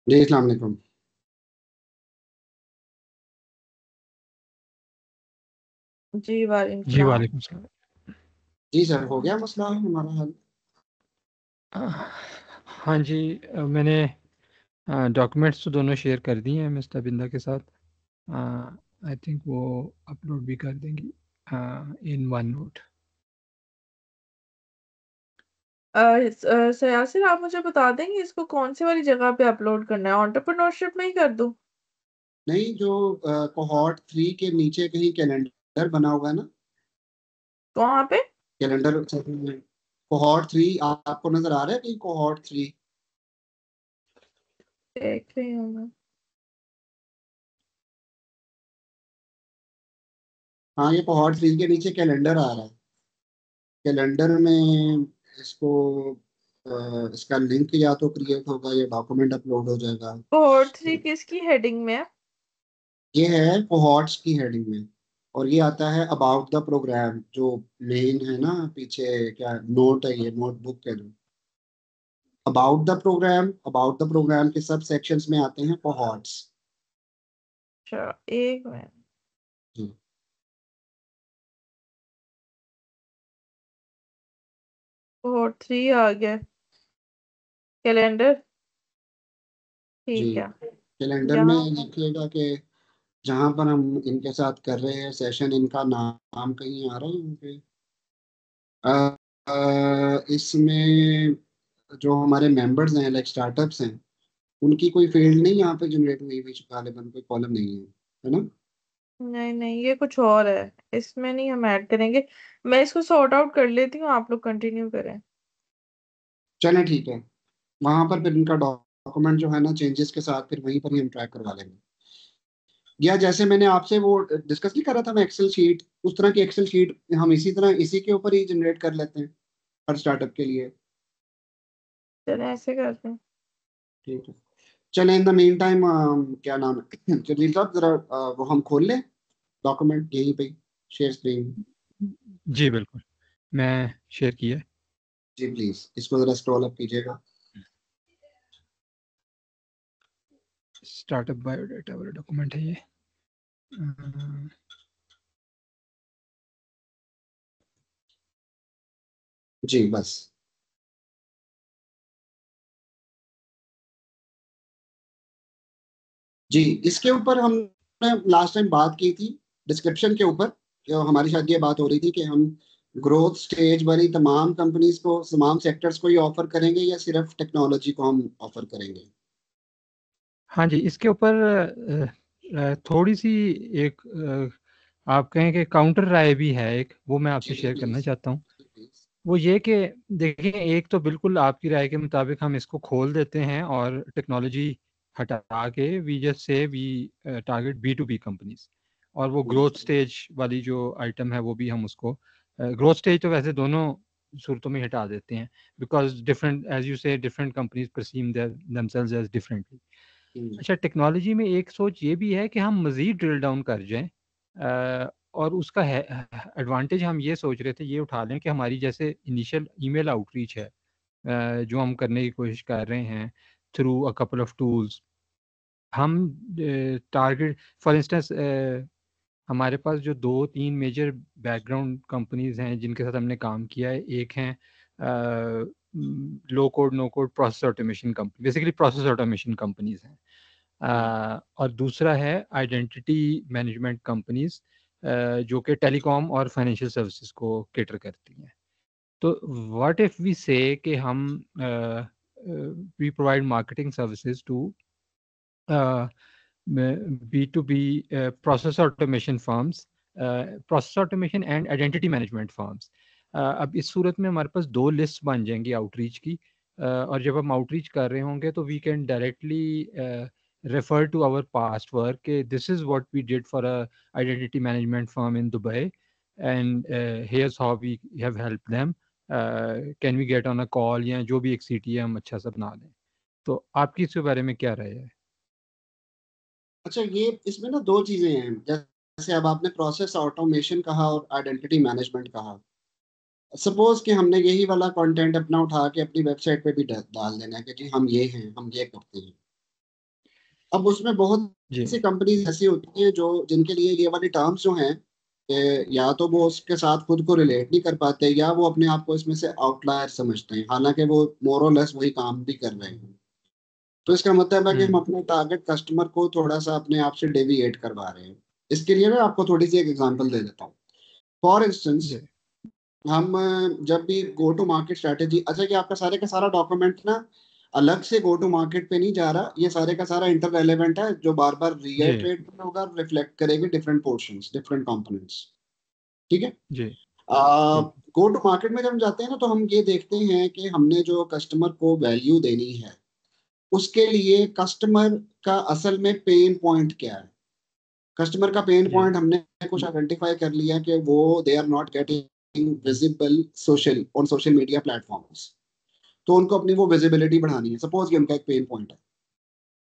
जी अस्सलाम वालेकुम। जी वालेकुम जी सलाम। वालेकुम सलाम। जी सर, हो गया मसला हमारा हल? हाँ जी, मैंने डॉक्यूमेंट्स तो दोनों शेयर कर दिए हैं मिस्टर बिंदा के साथ। आई थिंक वो अपलोड भी कर देंगी इन वन नोट। सयासिर, आप मुझे बता देंगे इसको कौन सी वाली जगह पे अपलोड करना है? एंटरप्रेन्योरशिप में ही कर दूं? नहीं, जो कोहॉर्ट 3 के नीचे कहीं कैलेंडर बना हुआ है ना, तो वहां पे कैलेंडर कोहॉर्ट 3 आपको नजर आ रहा है कहीं? कोहॉर्ट 3। देख रही हूँ मैं। हाँ, ये कोहॉर्ट 3 के नीचे कैलेंडर आ रहा है। कैलेंडर में इसको इसका लिंक या तो क्रिएट होगा या डॉक्यूमेंट अपलोड हो जाएगा। कोहॉर्ट 3 किसकी हेडिंग में है? ये है कोहॉर्ट्स की हेडिंग में। और ये आता है अबाउट द प्रोग्राम, जो मेन है ना पीछे, क्या नोट है, ये नोटबुक है जो अबाउट द प्रोग्राम के सब सेक्शंस में आते हैं कोहॉर्ट्स। अच्छा, एक मिनट। कोहॉर्ट 3 आ गया। कैलेंडर, जी, ठीक है। कैलेंडर में यहाँ लिखिएगा कि जहां पर हम इनके साथ कर रहे हैं सेशन, इनका नाम कहीं आ रहा है यहाँ पे? इसमें जो हमारे मेंबर्स हैं, लाइक स्टार्टअप्स हैं, उनकी कोई फील्ड नहीं यहाँ पे जनरेट हुई हुई, गालिबन कोई कॉलम नहीं है ना? नहीं नहीं, ये कुछ और है। इसमें नहीं हम ऐड करेंगे। मैं इसको सॉर्ट आउट कर लेती हूँ, आप लोग कंटिन्यू करें। चलें ठीक है। वहां पर फिर इनका डॉक्यूमेंट जो है ना चेंजेस के साथ, फिर वहीं पर ही हम ट्रैक करवा लेंगे। या जैसे मैंने आपसे वो डिस्कस नहीं करा था मैं, एक्सेल शीट, उस तरह की एक्सेल शीट हम इसी तरह इसी के ऊपर ही जनरेट कर लेते हैं हर स्टार्टअप के लिए। चलें ऐसे करते हैं। ठीक है। चलें, इन द मीन टाइम क्या नाम है जलील साहब, जरा वो हम खोल लें डॉक्यूमेंट यहीं पे, शेयर स्क्रीन। जी बिल्कुल, मैं शेयर किया है। जी प्लीज, इसको जरा स्क्रॉल अप कीजिएगा। स्टार्टअप बायोडाटा वाला डॉक्यूमेंट है ये। जी बस। जी, इसके ऊपर हमने लास्ट टाइम बात की थी, डिस्क्रिप्शन के ऊपर। जो हमारी शायद ये बात हो रही थी कि हम ग्रोथ स्टेज वाली तमाम कंपनीज को, तमाम सेक्टर्स को ही ऑफर करेंगे या सिर्फ टेक्नोलॉजी को हम ऑफर करेंगे? हाँ जी, इसके ऊपर थोड़ी सी एक आप कहें कि काउंटर राय भी है एक, वो मैं आपसे जी जी शेयर करना प्लीज। चाहता हूँ। प्लीज। वो ये कि देखिए, एक तो बिल्कुल आपकी राय के मुताबिक हम इसको खोल देते हैं और टेक्नोलॉजी हटा के we just say we target B2B companies, और वो ग्रोथ स्टेज वाली जो आइटम है वो भी हम उसको, ग्रोथ स्टेज तो वैसे दोनों सूरतों में हटा देते हैं, because different as you say different companies perceive themselves as differently. अच्छा, टेक्नोलॉजी में एक सोच ये भी है कि हम मज़ीद ड्रिल डाउन कर जाएं, और उसका है एडवांटेज हम ये सोच रहे थे ये उठा लें कि हमारी जैसे इनिशियल ईमेल आउटरीच है, जो हम करने की कोशिश कर रहे हैं through a couple of tools. हम टारगेट, फॉर इंस्टेंस, हमारे पास जो दो तीन मेजर बैकग्राउंड कंपनीज हैं जिनके साथ हमने काम किया है, एक हैं low code no code process automation company, basically process automation companies हैं। और दूसरा है आइडेंटिटी मैनेजमेंट कंपनीज, जो कि टेलीकॉम और फाइनेंशियल सर्विसेज को केटर करती हैं। तो व्हाट इफ वी से कि हम we provide marketing services to B2B process automation firms, process automation and identity management firms. अब इस सूरत में हमारे पास दो लिस्ट बन जाएंगी आउटरीच की, और जब हम आउटरीच कर रहे होंगे तो we can directly refer to our past work. This is what we did for a identity management firm in Dubai, and here's how we have helped them. Can we get on a call, या जो भी एक सीटी है हम अच्छा सा बना दें। तो आपकी इसके बारे में क्या राय है? अच्छा, ये इसमें ना दो चीजें हैं। जैसे अब आपने प्रोसेस ऑटोमेशन कहा और आइडेंटिटी मैनेजमेंट कहा। सपोज कि हमने यही वाला कंटेंट अपना उठा के अपनी वेबसाइट पे भी डाल देना है कि जी हम ये हैं, हम ये करते हैं। अब उसमें बहुत जी सी कंपनीज ऐसी होती है जो जिनके लिए ये वाली टर्म्स जो हैं कि या तो वो उसके साथ खुद को रिलेट नहीं कर पाते या वो अपने आप को इसमें से आउटलायर समझते हैं, हालांकि वो मोर और लेस वही काम भी कर रहे हैं। तो इसका मतलब है कि हम हम्म अपने टारगेट कस्टमर को थोड़ा सा अपने आप से डेविएट करवा रहे हैं। इसके लिए मैं आपको थोड़ी सी एक एग्जांपल दे देता हूँ। फॉर इंस्टेंस, जी हम जब भी गो टू मार्केट स्ट्रेटेजी, अच्छा कि आपका सारे का सारा डॉक्यूमेंट ना अलग से गो टू मार्केट पे नहीं जा रहा, ये सारे का सारा इंटर रेलेवेंट है जो बार बार जी रीइटरेट होगा, रिफ्लेक्ट करेगी डिफरेंट पोर्शंस, डिफरेंट कंपोनेंट्स। ठीक है। जी ठीक गो टू मार्केट में जब हम जाते हैं ना तो हम ये देखते हैं कि हमने जो कस्टमर को वैल्यू देनी है उसके लिए कस्टमर का असल में पेन पॉइंट क्या है। कस्टमर का पेन जी पॉइंट हमने कुछ आइडेंटिफाई कर लिया कि वो they are not getting visible social on social media platforms. तो उनको अपनी वो विजिबिलिटी बढ़ानी है। सपोज कि उनका एक पेन पॉइंट है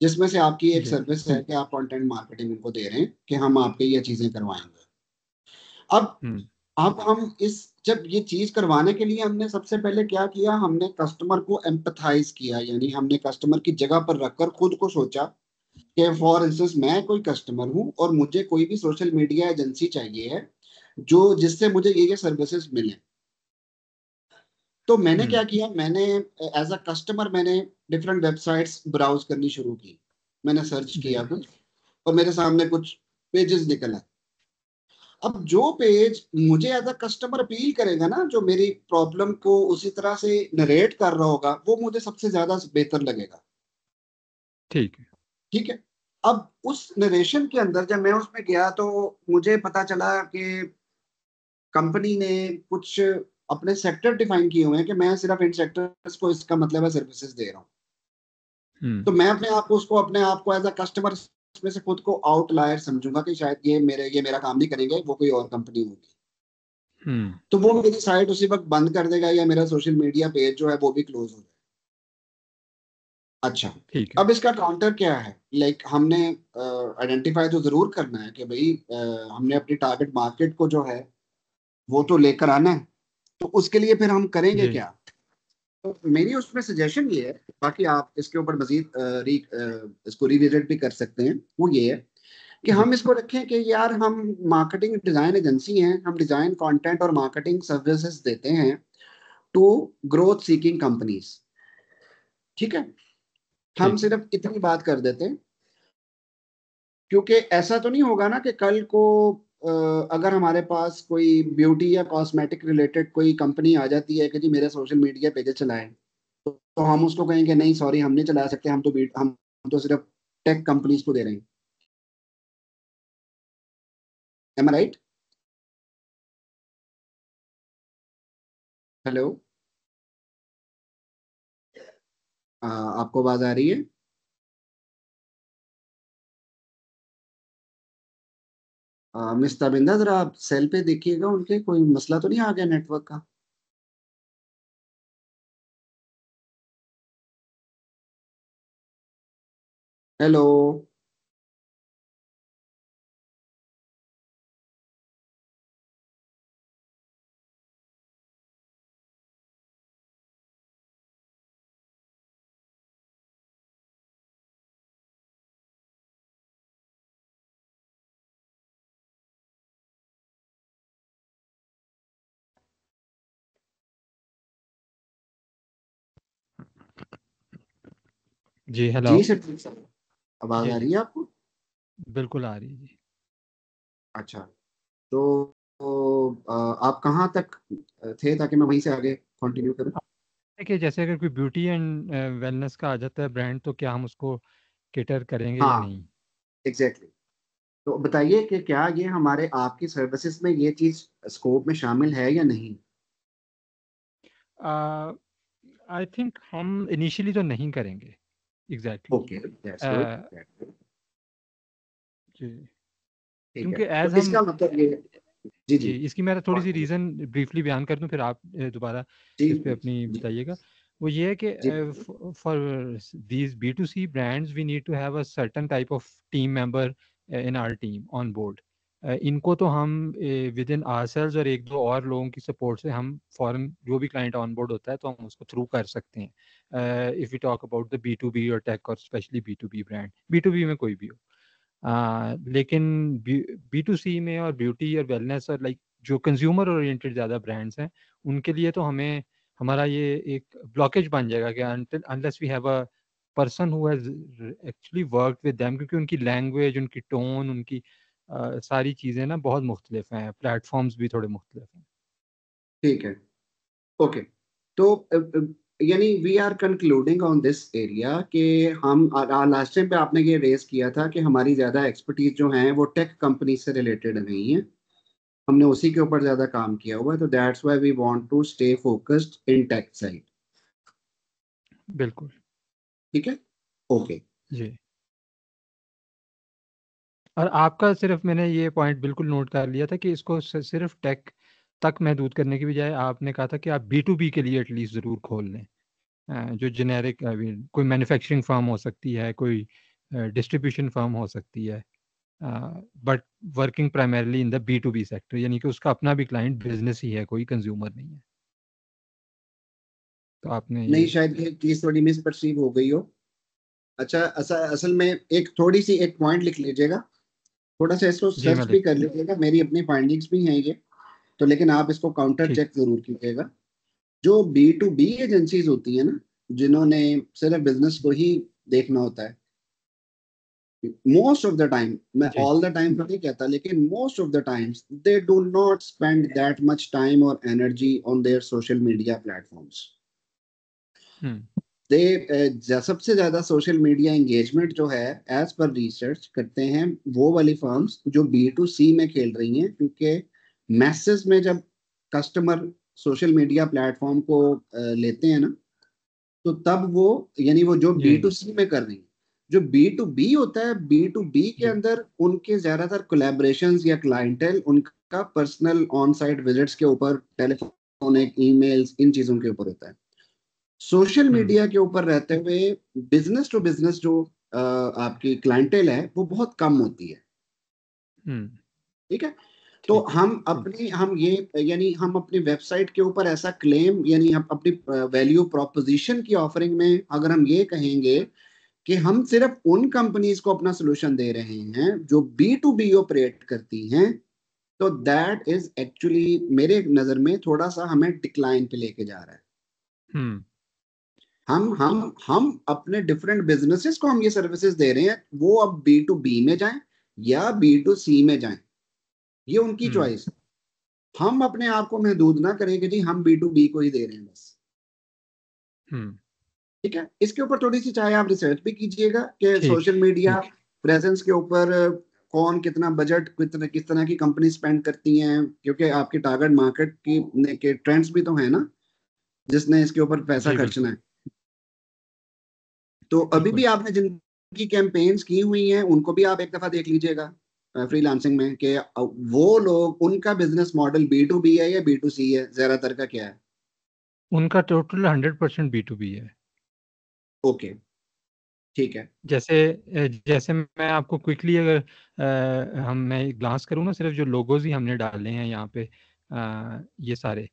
जिसमें से आपकी एक जी सर्विस है कि आप कंटेंट मार्केटिंग उनको दे रहे हैं कि हम आपके ये चीजें करवाएंगे। अब हम्म हम इस जब ये चीज करवाने के लिए हमने सबसे पहले क्या किया, हमने कस्टमर को एम्पथाइज किया, यानी हमने कस्टमर की जगह पर रखकर खुद को सोचा कि फॉर इंस्टेंस मैं कोई कस्टमर हूं और मुझे कोई भी सोशल मीडिया एजेंसी चाहिए है जो जिससे मुझे ये सर्विसेज मिले। तो मैंने हम्म क्या किया, मैंने एज अ कस्टमर मैंने डिफरेंट वेबसाइट्स ब्राउज करनी शुरू की। मैंने सर्च जी किया कुछ और मेरे सामने कुछ पेजेस निकल आए। अब जो पेज मुझे एज अ कस्टमर अपील करेगा ना, जो मेरी प्रॉब्लम को उसी तरह से नरेट कर रहा होगा, वो मुझे सबसे ज्यादा बेहतर लगेगा। ठीक है ठीक है। अब उस नरेशन के अंदर जब मैं उसमें गया तो मुझे पता चला कि कंपनी ने कुछ अपने सेक्टर डिफाइन किए हुए हैं कि मैं सिर्फ इन सेक्टर्स को, इसका मतलब है सर्विसेज दे रहा हूँ। हम्म तो मैं अपने आप को उसको अपने आप को एज अ कस्टमर में से खुद को आउटलायर समझूंगा कि शायद ये मेरा काम नहीं करेंगे, वो कोई और कंपनी होगी। हम्म तो वो मेरी साइट उसी वक्त बंद कर देगा या मेरा सोशल मीडिया पेज जो है वो भी क्लोज हो जाएगा। अच्छा। ठीक है अब इसका काउंटर क्या है, लाइक हमने आइडेंटिफाई तो जरूर करना है कि भाई हमने अपनी टारगेट मार्केट को जो है वो तो लेकर आना है। तो उसके लिए फिर हम करेंगे जी क्या। तो मेरी उसमें सजेशन ये है, बाकी आप इसके ऊपर मजीद इसको रिविजिट भी कर सकते हैं, वो ये है कि जी हम इसको रखें कि यार हम मार्केटिंग डिजाइन एजेंसी हैं, हम डिजाइन कंटेंट और मार्केटिंग सर्विसेज देते हैं टू ग्रोथ सीकिंग कंपनीज। ठीक है। हम ठीक है सिर्फ इतनी बात कर देते हैं, क्योंकि ऐसा तो नहीं होगा ना कि कल को अगर हमारे पास कोई ब्यूटी या कॉस्मेटिक रिलेटेड कोई कंपनी आ जाती है कि जी मेरे सोशल मीडिया पेजेस चलाएं, तो हम उसको कहेंगे नहीं सॉरी हम नहीं चला सकते, हम तो सिर्फ टेक कंपनीज को दे रहे हैं। एम आई राइट। हेलो। आपको आवाज आ रही है। मिस ताबिंदा जरा आप सेल पे देखिएगा, उनके कोई मसला तो नहीं आ गया नेटवर्क का। हेलो। जी हेलो जी सर, आवाज जी आ जी रही है आपको। बिल्कुल आ रही है जी अच्छा। तो आप कहाँ तक थे ताकि मैं वहीं से आगे कंटिन्यू करूँ। देखिए जैसे अगर कोई ब्यूटी एंड वेलनेस का आ जाता है ब्रांड तो क्या हम उसको केटर करेंगे या हाँ, नहीं एग्जैक्टली। तो बताइए कि क्या ये हमारे आपकी सर्विसेज में ये चीज स्कोप में शामिल है या नहीं। आई थिंक हम इनिशियली तो नहीं करेंगे exactly okay, that's good. exactly. जी ठीक है। क्योंकि तो एज हम इसका मतलब ये, जी जी जी, इसकी मैं थोड़ी सी रीज़न ब्रीफली बयान कर दूं फिर आप दोबारा जी इस पे जी अपनी जी बताइएगा वो ये है कि जी for these B2C brands we need to have a certain type of team member in our team on board इनको तो हम विद इन आवरसेल्व्स और एक दो और लोगों की सपोर्ट से हम फॉरेन जो भी क्लाइंट ऑन बोर्ड होता है तो हम उसको थ्रू कर सकते हैं, if you talk about the B2B और टेक और स्पेशली B2B ब्रांड, B2B में कोई भी हो। लेकिन B2C में और ब्यूटी और वेलनेस और लाइक जो कंज्यूमर ओरिएंटेड ज़्यादा ब्रांड्स हैं उनके लिए तो हमें हमारा ये एक ब्लॉकेज बन जाएगा कि unless we have a person who has actually worked with them, क्योंकि उनकी लैंग्वेज, उनकी टोन, उनकी सारी चीज़ें ना बहुत मुख्तलिफ हैं, प्लेटफॉर्म्स भी थोड़े मुख्तलिफ हैं। ठीक है, ओके। तो यानी we are concluding on this area कि हम लास्ट टाइम पे आपने ये रेस किया था कि हमारी ज़्यादा एक्सपर्टीज जो है वो टेक कंपनी से रिलेटेड नहीं है, हमने उसी के ऊपर ज़्यादा काम किया हुआ है, तो that's why we want to stay focused in tech side. बिल्कुल ठीक है, ओके। जी। और आपका सिर्फ मैंने ये पॉइंट बिल्कुल नोट कर लिया था कि इसको सिर्फ टेक तक महदूद करने की बजाय आपने कहा था कि आप B2B के लिए एटलीस्ट ज़रूर खोल लें, जो जेनेरिक कोई मैन्युफैक्चरिंग फर्म हो सकती है, कोई डिस्ट्रीब्यूशन फर्म हो सकती है, but working primarily in the B2B sector, यानी कि उसका अपना भी क्लाइंट बिजनेस ही है, कोई कंज्यूमर नहीं है। तो आपने नहीं, ये शायद ये चीज़ थोड़ी मिस परसीव हो गई हो। अच्छा, असल में एक थोड़ी सी एक पॉइंट लिख लीजिएगा, थोड़ा सा इसको जी मैं सर्च भी लिख कर लीजिएगा, मेरी अपनी फाइंडिंग्स भी हैं ये, तो लेकिन आप इसको काउंटर ठीक। चेक जरूर कीजिएगा। जो B2B एजेंसीज होती है ना, जिन्होंने सिर्फ बिजनेस को ही देखना होता है, मोस्ट ऑफ द टाइम, मैं जी। ऑल द टाइम तो नहीं कहता, लेकिन most of the times they do not spend that much time और energy on their social media platforms. Hmm. सबसे ज्यादा सोशल मीडिया एंगेजमेंट जो है, एज पर रिसर्च करते हैं वो वाली फर्म्स जो B2C में खेल रही हैं, क्योंकि मैसेज में जब कस्टमर सोशल मीडिया प्लेटफॉर्म को लेते हैं ना, तो तब वो, यानी वो जो जी B2C में कर रही है, जो B2B होता है, B2B के जी। अंदर उनके ज्यादातर कोलैबोरेशंस या क्लाइंटेल उनका पर्सनल ऑन साइट विजिट्स के ऊपर, टेलीफोनिक, ईमेल्स, इन चीजों के ऊपर होता है। सोशल हम्म। मीडिया के ऊपर रहते हुए बिजनेस टू बिजनेस जो आपकी क्लाइंटेल है वो बहुत कम होती है। हम्म। ठीक है, तो ठीक। हम ये, यानी हम अपनी वेबसाइट के ऊपर ऐसा क्लेम, यानी हम अपनी वैल्यू प्रोपोजिशन की ऑफरिंग में अगर हम ये कहेंगे कि हम सिर्फ उन कंपनीज को अपना सोल्यूशन दे रहे हैं जो B2B ऑपरेट करती हैं, तो दैट इज एक्चुअली मेरे नजर में थोड़ा सा हमें डिक्लाइन पे लेके जा रहा है। हम्म। हम अपने डिफरेंट बिजनेसेस को हम ये सर्विसेज दे रहे हैं, वो अब B2B में जाएं या B2C में जाएं, ये उनकी हम्म। चॉइस है। हम अपने आप को महदूद ना करें कि जी हम B2B को ही दे रहे हैं बस। हम्म। ठीक है, इसके ऊपर थोड़ी सी चाहे आप रिसर्च भी कीजिएगा कि ठीक। सोशल मीडिया ठीक। प्रेजेंस के ऊपर कौन कितना बजट, कितने किस तरह की कंपनी स्पेंड करती हैं, क्योंकि आपकी टारगेट मार्केट के ट्रेंड्स भी तो है ना, जिसने इसके ऊपर पैसा जी खर्चना बिल्कुल। है। तो अभी भी बिल्कुल। आपने जिनकी कैंपेन्स की हुई हैं उनको भी आप एक दफा देख लीजिएगा फ्रीलांसिंग में, कि वो लोग, उनका बिजनेस मॉडल B2B है या B2C है, ज्यादातर का क्या है। उनका टोटल 100% B2B है। ओके, ठीक है। जैसे मैं आपको क्विकली अगर मैं ग्लांस करूँ ना, सिर्फ जो लोगोज ही हमने डाले हैं यहाँ पे, ये सारे,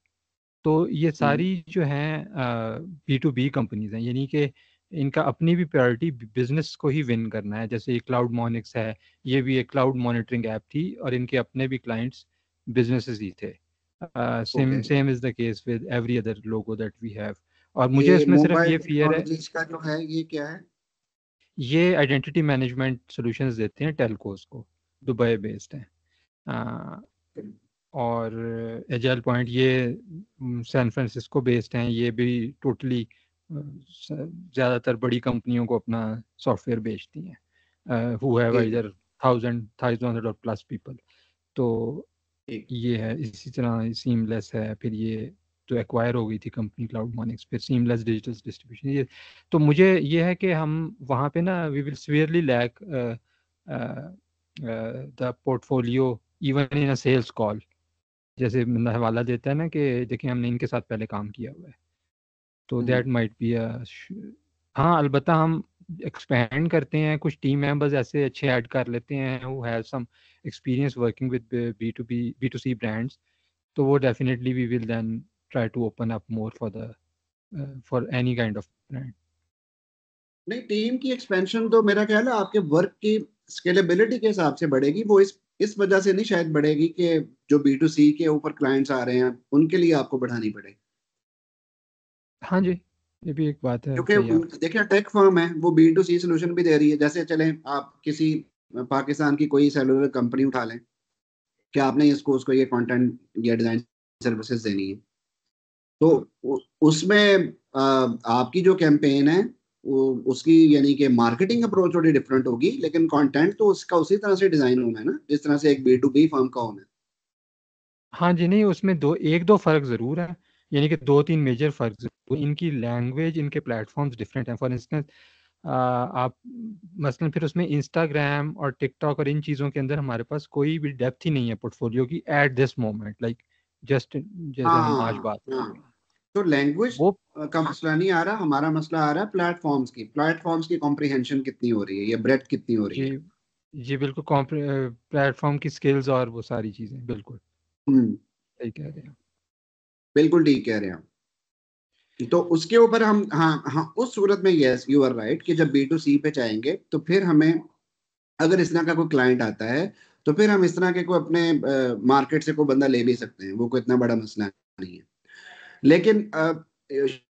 तो ये हम्म, सारी जो हैं B2B कंपनीज हैं, यानी कि इनका अपनी भी प्रायोरिटी बिजनेस को ही विन करना है। जैसे ये क्लाउड मॉनिक्स है, ये भी एक क्लाउड मॉनिटरिंग ऐप थी और इनके अपने भी क्लाइंट्स बिजनेसेस ही थे। Same okay. Same is the case with every other logo that we have. और मुझे ये इसमें सिर्फ मोबाइल ये फियर है, टेक्नोलॉजीज का जो है ये क्या है। ये आइडेंटिटी मैनेजमेंट सॉल्यूशंस देते हैं टेलकोस को, दुबई बेस्ड हैं। अ, और एजाइल पॉइंट ये सैन फ्रांसिस्को बेस्ड हैं, ये भी टोटली ज़्यादातर बड़ी कंपनियों को अपना सॉफ्टवेयर बेचती हैं, हु हैव ठीक है, आइदर थाउजेंड और प्लस पीपल। तो ठीक। ये है, इसी तरह सीमलेस है, फिर ये जो एक्वायर हो गई थी कंपनी क्लाउडमॉनिक्स, फिर सीमलेस डिजिटल डिस्ट्रीब्यूशन, ये। तो मुझे ये है कि हम वहाँ पे ना we will severely lack the portfolio even in a sales call. जैसे बंदा हवाला देता है ना कि देखिए हमने इनके साथ पहले काम किया हुआ है, तो हम्म, दैट माइट बी अ, हाँ अलबत्ता हम एक्सपेंड करते हैं, कुछ टीम मेंबर्स ऐसे अच्छे ऐड कर लेते हैं who have some experience working with B2B B2C brands, तो वो definitely we will then try to open up more for any kind of brand. नहीं, टीम की एक्सपेंशन तो मेरा ख्याल है आपके वर्क की स्केलेबिलिटी के हिसाब से बढ़ेगी, वो इस वजह से नहीं शायद बढ़ेगी कि जो B2C के ऊपर क्लाइंट्स आ रहे हैं उनके लिए आपको बढ़ानी पड़े। हाँ जी, ये भी एक बात है, सही आप। क्योंकि देखिए टेक फर्म है, वो B2C सोल्यूशन भी दे रही है। जैसे चले आप किसी पाकिस्तान की कोई सेलुलर कंपनी उठा लें, कि आपने इसको उसको ये कंटेंट या डिजाइन सर्विसेज देनी है, तो उसमें आपकी जो कैंपेन है वो उसकी यानी कि मार्केटिंग अप्रोच थोड़ी डिफरेंट होगी, लेकिन कंटेंट तो उसका उसी तरह से डिजाइन होना है ना, जिस तरह से एक B2B फर्म का होना है। हाँ जी, नहीं उसमें एक दो फर्क ज़रूर है, यानी कि दो तीन मेजर फर्क ज़रूर। इनकी लैंग्वेज, इनके प्लेटफॉर्म्स डिफरेंट हैं। फॉर इंस्टेंस आप मसलन फिर उसमें इंस्टाग्राम और टिकटॉक और इन चीज़ों के अंदर हमारे पास कोई भी डेप्थ ही नहीं है पोर्टफोलियो की at this moment, like just जैसे हम आज हाँ बात कर हाँ, रहे हैं तो लैंग्वेज वो। का मसला नहीं आ रहा, हमारा मसला आ रहा है प्लेटफॉर्म्स की कॉम्प्रिहेंशन कितनी हो रही है, या ब्रेथ कितनी हो रही जी है। जी बिल्कुल, प्लेटफॉर्म की स्किल्स और वो सारी चीज़ें, बिल्कुल हम्म, सही कह रहे हैं। बिल्कुल ठीक कह रहे हैं आप। तो उसके ऊपर हम, हाँ हाँ, उस सूरत में यस यू आर राइट, कि जब B2C पे जाएंगे तो फिर हमें, अगर इस तरह का कोई क्लाइंट आता है तो फिर हम इस तरह के कोई अपने मार्केट से कोई बंदा ले भी सकते हैं, वो कोई इतना बड़ा मसला नहीं है। लेकिन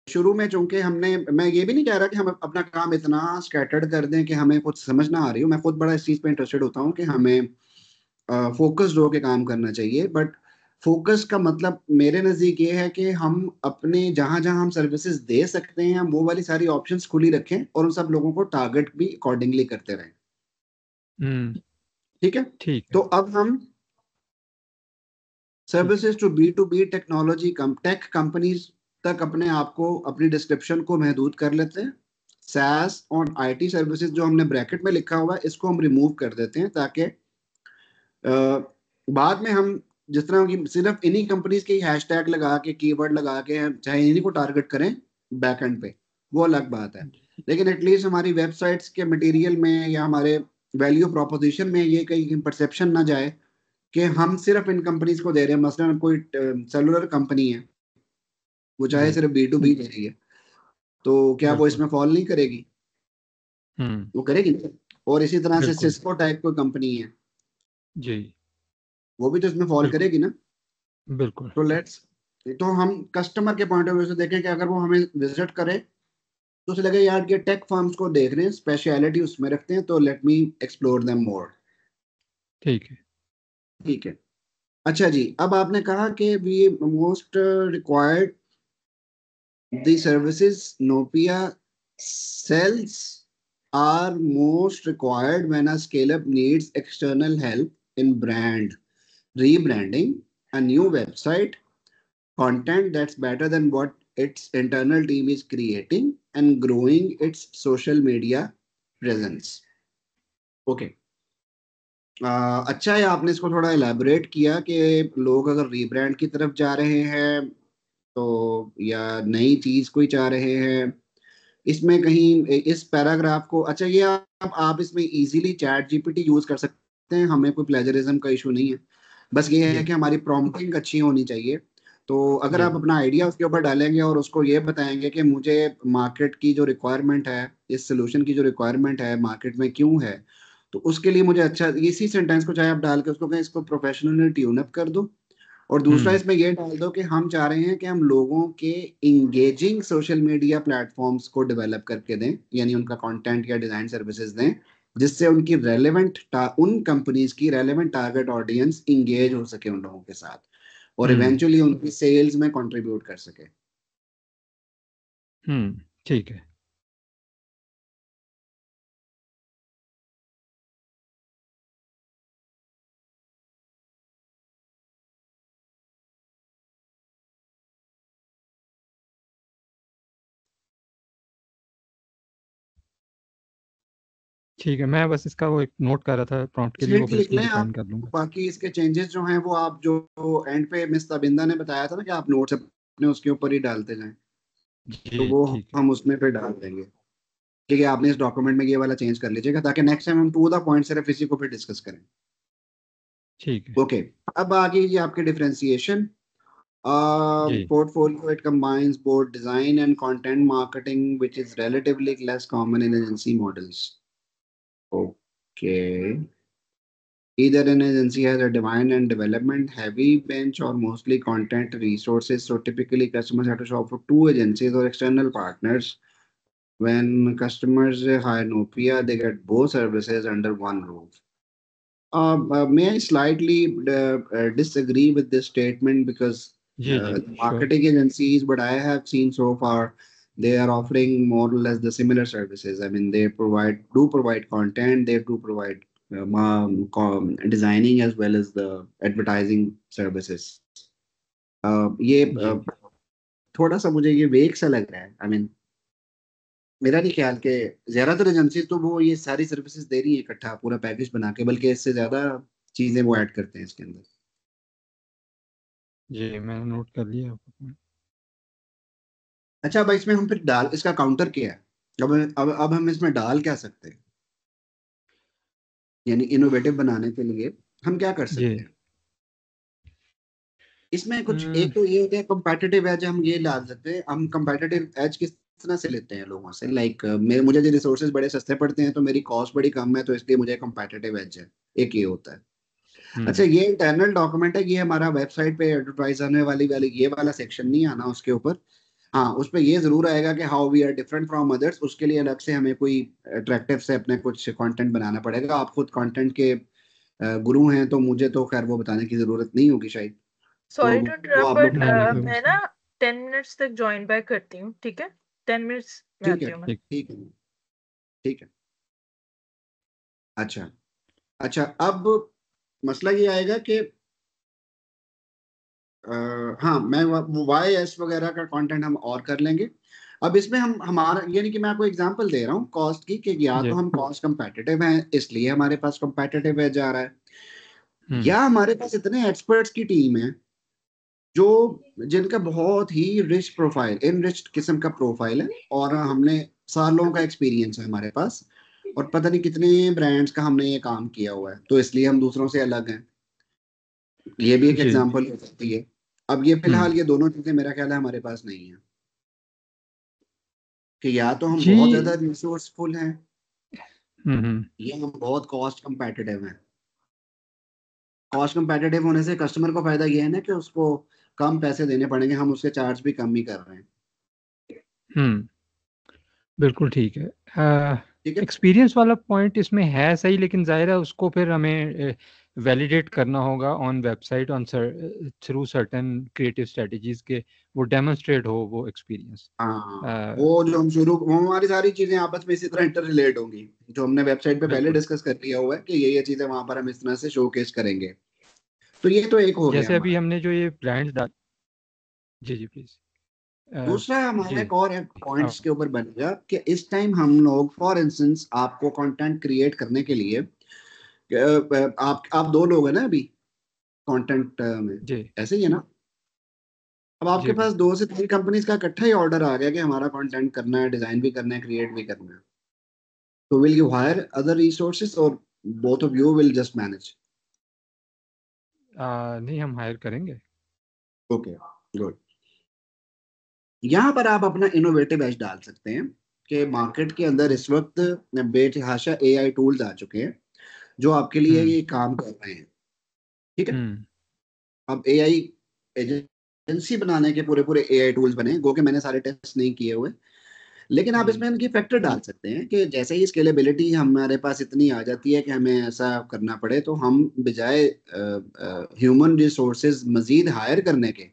शुरू में चूंकि हमने, मैं ये भी नहीं कह रहा कि हम अपना काम इतना स्कैटर्ड कर दें कि हमें कुछ समझ ना आ रही हो। मैं खुद बड़ा इस चीज पे इंटरेस्टेड होता हूँ कि हमें फोकस्ड होकर काम करना चाहिए, बट फोकस का मतलब मेरे नजदीक ये है कि हम अपने जहां जहां हम सर्विसेज दे सकते हैं, हम वो वाली सारी ऑप्शंस खुली रखें और उन सब लोगों को टारगेट भी अकॉर्डिंगली करते रहें। हम्म। ठीक है। ठीक तो है। अब हम ठीक है। Services to B2B technology tech companies तक अपने आप को, अपनी डिस्क्रिप्शन को महदूद कर लेते हैं। SaaS और IT सर्विसेज जो हमने ब्रैकेट में लिखा हुआ है, इसको हम रिमूव कर देते हैं, ताकि बाद में हम जिस तरह की सिर्फ इन्हीं कंपनीज के हैशटैग लगा के, कीवर्ड लगा के, चाहे इन्हीं को टारगेट करें बैक एंड पे, वो अलग बात है। लेकिन एटलीस्ट हमारी वेबसाइट्स के मटेरियल में या हमारे वैल्यू प्रोपोजिशन में ये कहीं परसेप्शन ना जाए कि हम सिर्फ इन कंपनीज को दे रहे हैं। मसलन कोई सेलुलर कंपनी है, वो चाहे जी सिर्फ B2B दे रही है, तो क्या वो बिल्कुल। इसमें फॉल नहीं करेगी? हम्म। वो करेगी ना। और इसी तरह से बिल्कुल। सिस्को टाइप कोई कंपनी है, जी वो भी तो इसमें फॉल बिल्कुल। करेगी ना। बिल्कुल। तो लेट्स, तो हम कस्टमर के पॉइंट ऑफ व्यू से देखें कि अगर वो हमें विजिट करे तो उसे लगे यार ये टेक फर्म्स को देख रहे हैं, स्पेशलिटी उसमें रखते हैं, तो let me explore them more. ठीक है। ठीक है। अच्छा जी, अब आपने कहा कि we most required the services Nokia sells are most required when a scale up needs external help in rebranding, a new website, content that's better than what its internal team is creating, and growing its social media presence. Okay, अच्छा है आपने इसको थोड़ा elaborate किया कि लोग अगर rebrand की तरफ जा रहे हैं तो, या नई चीज कोई चाह रहे हैं। इसमें कहीं इस पैराग्राफ को, अच्छा ये आप इसमें इजीली ChatGPT यूज कर सकते हैं, हमें कोई प्लेजरिज्म का इशू नहीं है। बस ये है जी कि हमारी प्रॉम्प्टिंग अच्छी होनी चाहिए। तो अगर जी आप अपना आइडिया उसके ऊपर डालेंगे और उसको ये बताएंगे कि मुझे मार्केट की जो रिक्वायरमेंट है, इस सोल्यूशन की जो रिक्वायरमेंट है मार्केट में क्यों है, तो उसके लिए मुझे अच्छा, इसी सेंटेंस को चाहे आप डाल के उसको कहें इसको प्रोफेशनली ट्यून अप कर दो। और दूसरा हम्म। इसमें ये डाल दो कि हम चाह रहे हैं कि हम लोगों के इंगेजिंग सोशल मीडिया प्लेटफॉर्म्स को डेवलप करके दें, यानी उनका कंटेंट या डिजाइन सर्विसेज दें, जिससे उनकी उन कंपनीज की रेलेवेंट टारगेट ऑडियंस इंगेज हो सके उन लोगों के साथ, और हम्म। इवेंचुअली उनकी सेल्स में कंट्रीब्यूट कर सके। ठीक है। ठीक है, मैं बस इसका वो एक नोट कर रहा था प्रॉम्प्ट के लिए, वो स्क्रिप्ट फिर लिख इसमें लें डिफाइन आप। कर लूंगा। बाकी इसके चेंजेस जो हैं वो आप जो एंड पे मिस तबिंदा ने बताया था ना कि आप नोट्स अपने उसके ऊपर ही डालते जाएं, तो जी वो ठीक है। हम उसमें पे डाल देंगे। ठीक है, आपने इस डॉक्यूमेंट में ये वाला चेंज कर लीजिएगा, ताकि नेक्स्ट टाइम हम टू द पॉइंट सिर्फ इसी को फिर डिस्कस करें। ठीक है ओके, अब आगे जी आपके डिफरेंशिएशन जी। portfolio. It combines both design and content marketing, which is relatively less common in agency models. Okay. Either an agency has a design and development heavy bench or mostly content resources. So typically customers have to shop for two agencies or external partners. When customers hire Nokia, they get both services under one roof. May I slightly disagree with this statement, because जी जी sure. marketing agencies, what I have seen so far, they are offering more or less the similar services. I mean, they provide content, they do provide designing as well as the advertising services. ये जी थोड़ा सा मुझे ये वेग सा लग रहा है। आई मीन, मेरा नहीं ख्याल कि ज्यादातर एजेंसी तो वो ये सारी सर्विसेज दे रही है इकट्ठा पूरा पैकेज बना के, बल्कि इससे ज्यादा चीजें वो ऐड करते हैं इसके अंदर। जी मैंने नोट कर लिया आपका point। अच्छा, अब इसमें हम फिर डाल, इसका काउंटर क्या है? अब हम इसमें डाल क्या सकते हैं, यानी इनोवेटिव बनाने के लिए हम क्या कर जी सकते हैं? इसमें कुछ हम्म, एक तो ये होता है कंपेटिटिव एज, हम ये डाल सकते हैं। हम कंपेटिटिव एज किस तरह से लेते हैं लोगों से? लाइक मुझे जो रिसोर्सेज बड़े सस्ते पड़ते हैं तो मेरी कॉस्ट बड़ी कम है, तो इसलिए मुझे कंपेटिटिव एज है, एक ये होता है। अच्छा, हम्म, ये इंटरनल डॉक्यूमेंट है, ये हमारा वेबसाइट पे एडवर्टाइज आने वाली ये वाला सेक्शन नहीं आना उसके ऊपर। हाँ, उस पे ये जरूर आएगा कि how we are different from others. उसके लिए अलग से हमें कोई अट्रैक्टिव से अपने कुछ कंटेंट बनाना पड़ेगा। आप खुद कंटेंट के गुरु हैं, तो मुझे तो खैर वो बताने की जरूरत नहीं होगी शायद। तो सॉरी टू वो इंटरप्ट, आप लोग बट नहीं नहीं बताएंगे। कोई मैं बात ना नहीं। 10 मिनट्स तक ज्वाइन बैक करती हूँ, ठीक है? 10 मिनट्स में ठीक है, आती हूँ मैं। ठीक। ठीक है, ठीक है। अच्छा, अच्छा, अब मसला ये आएगा कि हाँ, मैं वाई एस वगैरह का कंटेंट हम और कर लेंगे। अब इसमें हम हमारा, यानी कि मैं आपको एग्जांपल दे रहा हूँ कॉस्ट की, कि या तो जी हम कॉस्ट कंपेटिटिव हैं इसलिए हमारे पास कंपेटिटिव एज आ रहा है, हम्म या हमारे पास इतने एक्सपर्ट्स की टीम है जो जिनका बहुत ही रिच प्रोफाइल, इनरिच्ड किस्म का प्रोफाइल है, और हमने सालों का एक्सपीरियंस है हमारे पास, और पता नहीं कितने ब्रांड्स का हमने ये काम किया हुआ है, तो इसलिए हम दूसरों से अलग हैं। ये भी एक जी एग्जांपल हो सकती है। अब ये हम्म फिलहाल ये दोनों चीजें मेरा ख्याल है हमारे पास नहीं है, कि या तो हम बहुत ज्यादा जी रिसोर्सफुल हैं, हम्म। या हम बहुत कॉस्ट कंपेटिटिव हैं। कॉस्ट कंपेटिटिव होने से कस्टमर को फायदा ये है ना कि उसको कम पैसे देने पड़ेंगे, हम उसके चार्ज भी कम ही कर रहे हैं। हम्म बिल्कुल ठीक है। ठीक है। एक्सपीरियंस वाला पॉइंट इसमें है सही, लेकिन जाहिर है उसको फिर हमें वैलिडेट करना होगा on website on through certain creative strategies के वो डेमोन्स्ट्रेट हो वो एक्सपीरियंस। हाँ, वो जो हम शुरू, वो हमारी सारी चीजें आपस में इसी तरह इंटर रिलेट होंगी, जो हमने वेबसाइट पे पहले बिल्कुल। डिस्कस कर लिया हुआ है कि ये चीजें वहां पर हम इस तरह से शोकेस करेंगे। तो ये तो एक हो गया जैसे अभी हमारा। हमने जो ये ब्रांड्स डाल। जी जी प्लीज। दूसरा हमारा जी एक और पॉइंट्स के ऊपर बनेगा कि इस टाइम हम लोग, फॉर इंस्टेंस, आपको कंटेंट क्रिएट करने के लिए आप दो लोग हैं ना अभी कंटेंट में, जी ऐसे ही है ना? अब आपके जी पास बिल्कुल। 2 से 3 कंपनीज का इकट्ठा ही ऑर्डर आ गया कि हमारा कंटेंट करना है, डिजाइन भी करना है, क्रिएट भी करना है। तो will you hire other resources, और both of you will just manage? नहीं हम हायर करेंगे। Okay, good. यहाँ पर आप अपना इनोवेटिव एज डाल सकते हैं कि मार्केट के अंदर इस वक्त बेतहाशा एआई टूल्स आ चुके हैं जो आपके लिए हम्म ये काम कर रहे हैं। ठीक है। हम्म अब एआई एजेंसी बनाने के पूरे पूरे एआई टूल्स बने, गो के मैंने सारे टेस्ट नहीं किए हुए, लेकिन आप जी इसमें इनकी फैक्टर डाल सकते हैं कि जैसे ही स्केलेबिलिटी हमारे पास इतनी आ जाती है कि हमें ऐसा करना पड़े, तो हम बजाय ह्यूमन रिसोर्सेज मजीद हायर करने के,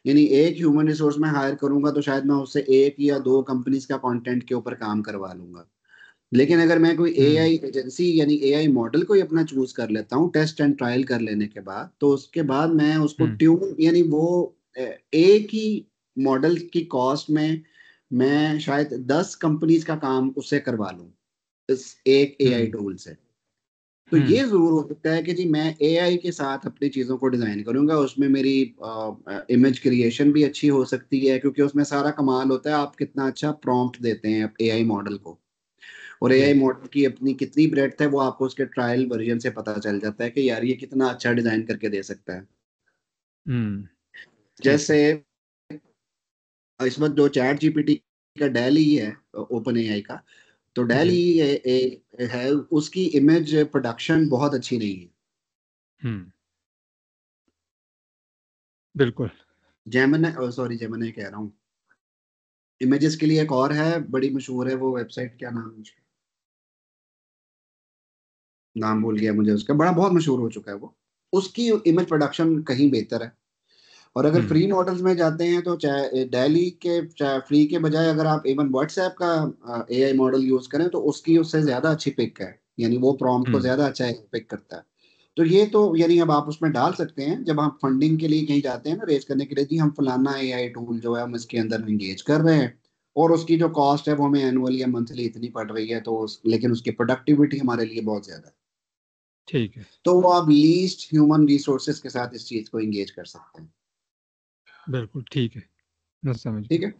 यानी एक ह्यूमन रिसोर्स में हायर करूंगा तो शायद मैं उससे 1 या 2 कंपनीज का कंटेंट के ऊपर काम करवा लूंगा। लेकिन अगर मैं कोई हम्म एआई एजेंसी यानी एआई मॉडल कोई अपना चूज कर लेता हूँ टेस्ट एंड ट्रायल कर लेने के बाद, तो उसके बाद मैं उसको हम्म ट्यून, यानी वो एक ही मॉडल की कॉस्ट में मैं शायद 10 कंपनीज का काम उससे करवा लूँ इस एक एआई हम्म टूल से। तो ये हम्म जरूर हो सकता है कि जी मैं एआई के साथ अपनी चीजों को डिजाइन करूंगा, उसमें मेरी इमेज क्रिएशन भी अच्छी हो सकती है, क्योंकि उसमें सारा कमाल होता है आप कितना अच्छा प्रॉम्प्ट देते हैं एआई मॉडल को। और जी। एआई मॉडल की अपनी कितनी ब्रेड्थ है वो आपको उसके ट्रायल वर्जन से पता चल जाता है कि यार ये कितना अच्छा डिजाइन करके दे सकता है। ठीक जैसे है। इस वक्त जो चैट जीपीटी का डेल ही है, ओपन एआई का, तो डेल जी। ही है, उसकी इमेज प्रोडक्शन बहुत अच्छी नहीं है। बिल्कुल। जेमिनी, सॉरी जेमिनी कह रहा हूँ, इमेजेस के लिए एक और है बड़ी मशहूर है वो वेबसाइट, क्या नाम है उसका, नाम भूल गया मुझे उसका, बड़ा बहुत मशहूर हो चुका है वो, उसकी इमेज प्रोडक्शन कहीं बेहतर है। और अगर फ्री मॉडल्स में जाते हैं तो चाहे डेली के चाहे फ्री के बजाय अगर आप इवन व्हाट्सएप का एआई मॉडल यूज करें तो उसकी उससे ज्यादा अच्छी पिक है, यानी वो प्रॉम्प्ट को ज्यादा अच्छा पिक करता है। तो ये तो यानी अब आप उसमें डाल सकते हैं जब आप फंडिंग के लिए कहीं जाते हैं ना रेज करने के लिए, जी हम फलाना एआई टूल जो है हम इसके अंदर एंगेज कर रहे हैं और उसकी जो कॉस्ट है वो हमें एनुअली या मंथली इतनी पड़ रही है, तो लेकिन उसकी प्रोडक्टिविटी हमारे लिए बहुत ज्यादा है, ठीक है। तो वो आप लीस्ट ह्यूमन रिसोर्सेज के साथ इस चीज को एंगेज कर सकते हैं। बिल्कुल ठीक है, मैं समझ ठीक गया। है,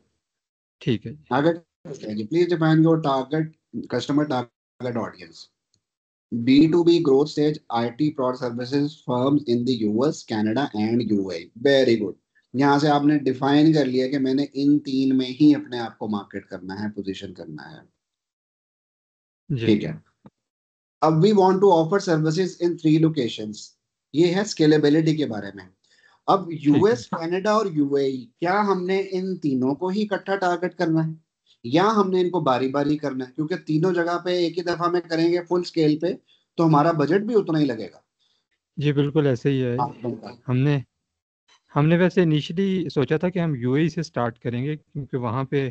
ठीक है जी। आगे please define your target customer target audience. B2B growth stage IT product services firms in the US, Canada and UAE. Very good. यहाँ से आपने डिफाइन कर लिया कि मैंने इन तीन में ही अपने आप को मार्केट करना है, पोजीशन करना है। जी। ठीक है, अब we want to offer services in 3 locations. ये है स्केलेबिलिटी के बारे में। अब ठीक है। यूएस, कनाडा और यूएई, क्या हमने इन तीनों को ही इकट्ठा टारगेट करना है या हमने इनको बारी बारी करना है, क्योंकि तीनों जगह पे एक ही दफा में करेंगे फुल स्केल पे तो हमारा बजट भी उतना ही लगेगा। जी बिल्कुल ऐसे ही है। आप बताएं। हमने हमने वैसे इनिशियली सोचा था कि हम यूएई से स्टार्ट करेंगे, क्योंकि वहाँ पे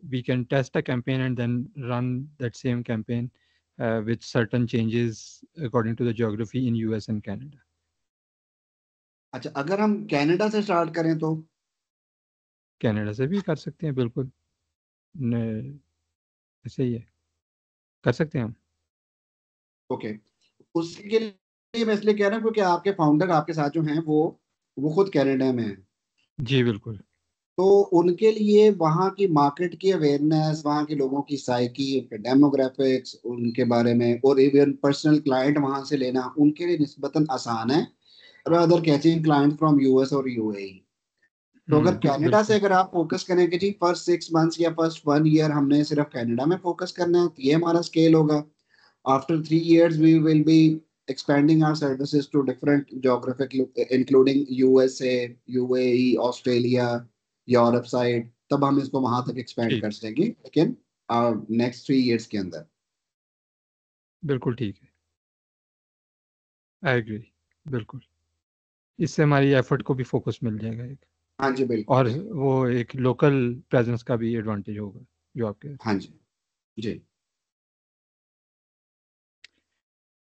we can test a campaign and then run that same campaign with certain changes according to the geography in US and Canada. अच्छा, अगर हम कनाडा से स्टार्ट करें तो? कनाडा से भी कर सकते हैं बिल्कुल। ऐसे ही है, कर सकते हैं हम। ओके, उसके लिए मैं इसलिए कह रहा हूँ क्योंकि आपके फाउंडर आपके साथ जो हैं वो खुद कनाडा में हैं, जी बिल्कुल। तो उनके लिए वहाँ की मार्केट की अवेयरनेस, वहाँ के लोगों की साइकी, उनके डेमोग्राफिक्स, उनके बारे में और इवन पर्सनल क्लाइंट वहाँ से लेना उनके लिए निस्बतन आसान है rather catching client from US और यूएई। तो अगर कनाडा से बिल्कुल। अगर आप फोकस करेंगे जी फर्स्ट 6 मंथ्स या फर्स्ट 1 ईयर हमने सिर्फ कनाडा में फोकस करना है, तो ये हमारा स्केल होगा। After 3 years we will be expanding our services to different geographic including USA, UAE, Australia, Europe side, तब हम इसको वहां तक एक्सपेंड ठीक। कर सकेंगे, लेकिन नेक्स्ट 3 years के अंदर। बिल्कुल ठीक है। I agree. बिल्कुल, इससे हमारी एफर्ट को भी फोकस मिल जाएगा एक, हाँ जी बिल्कुल और बिल्कुल। वो एक लोकल प्रेजेंस का भी एडवांटेज होगा जो आपके। हाँ जी जी।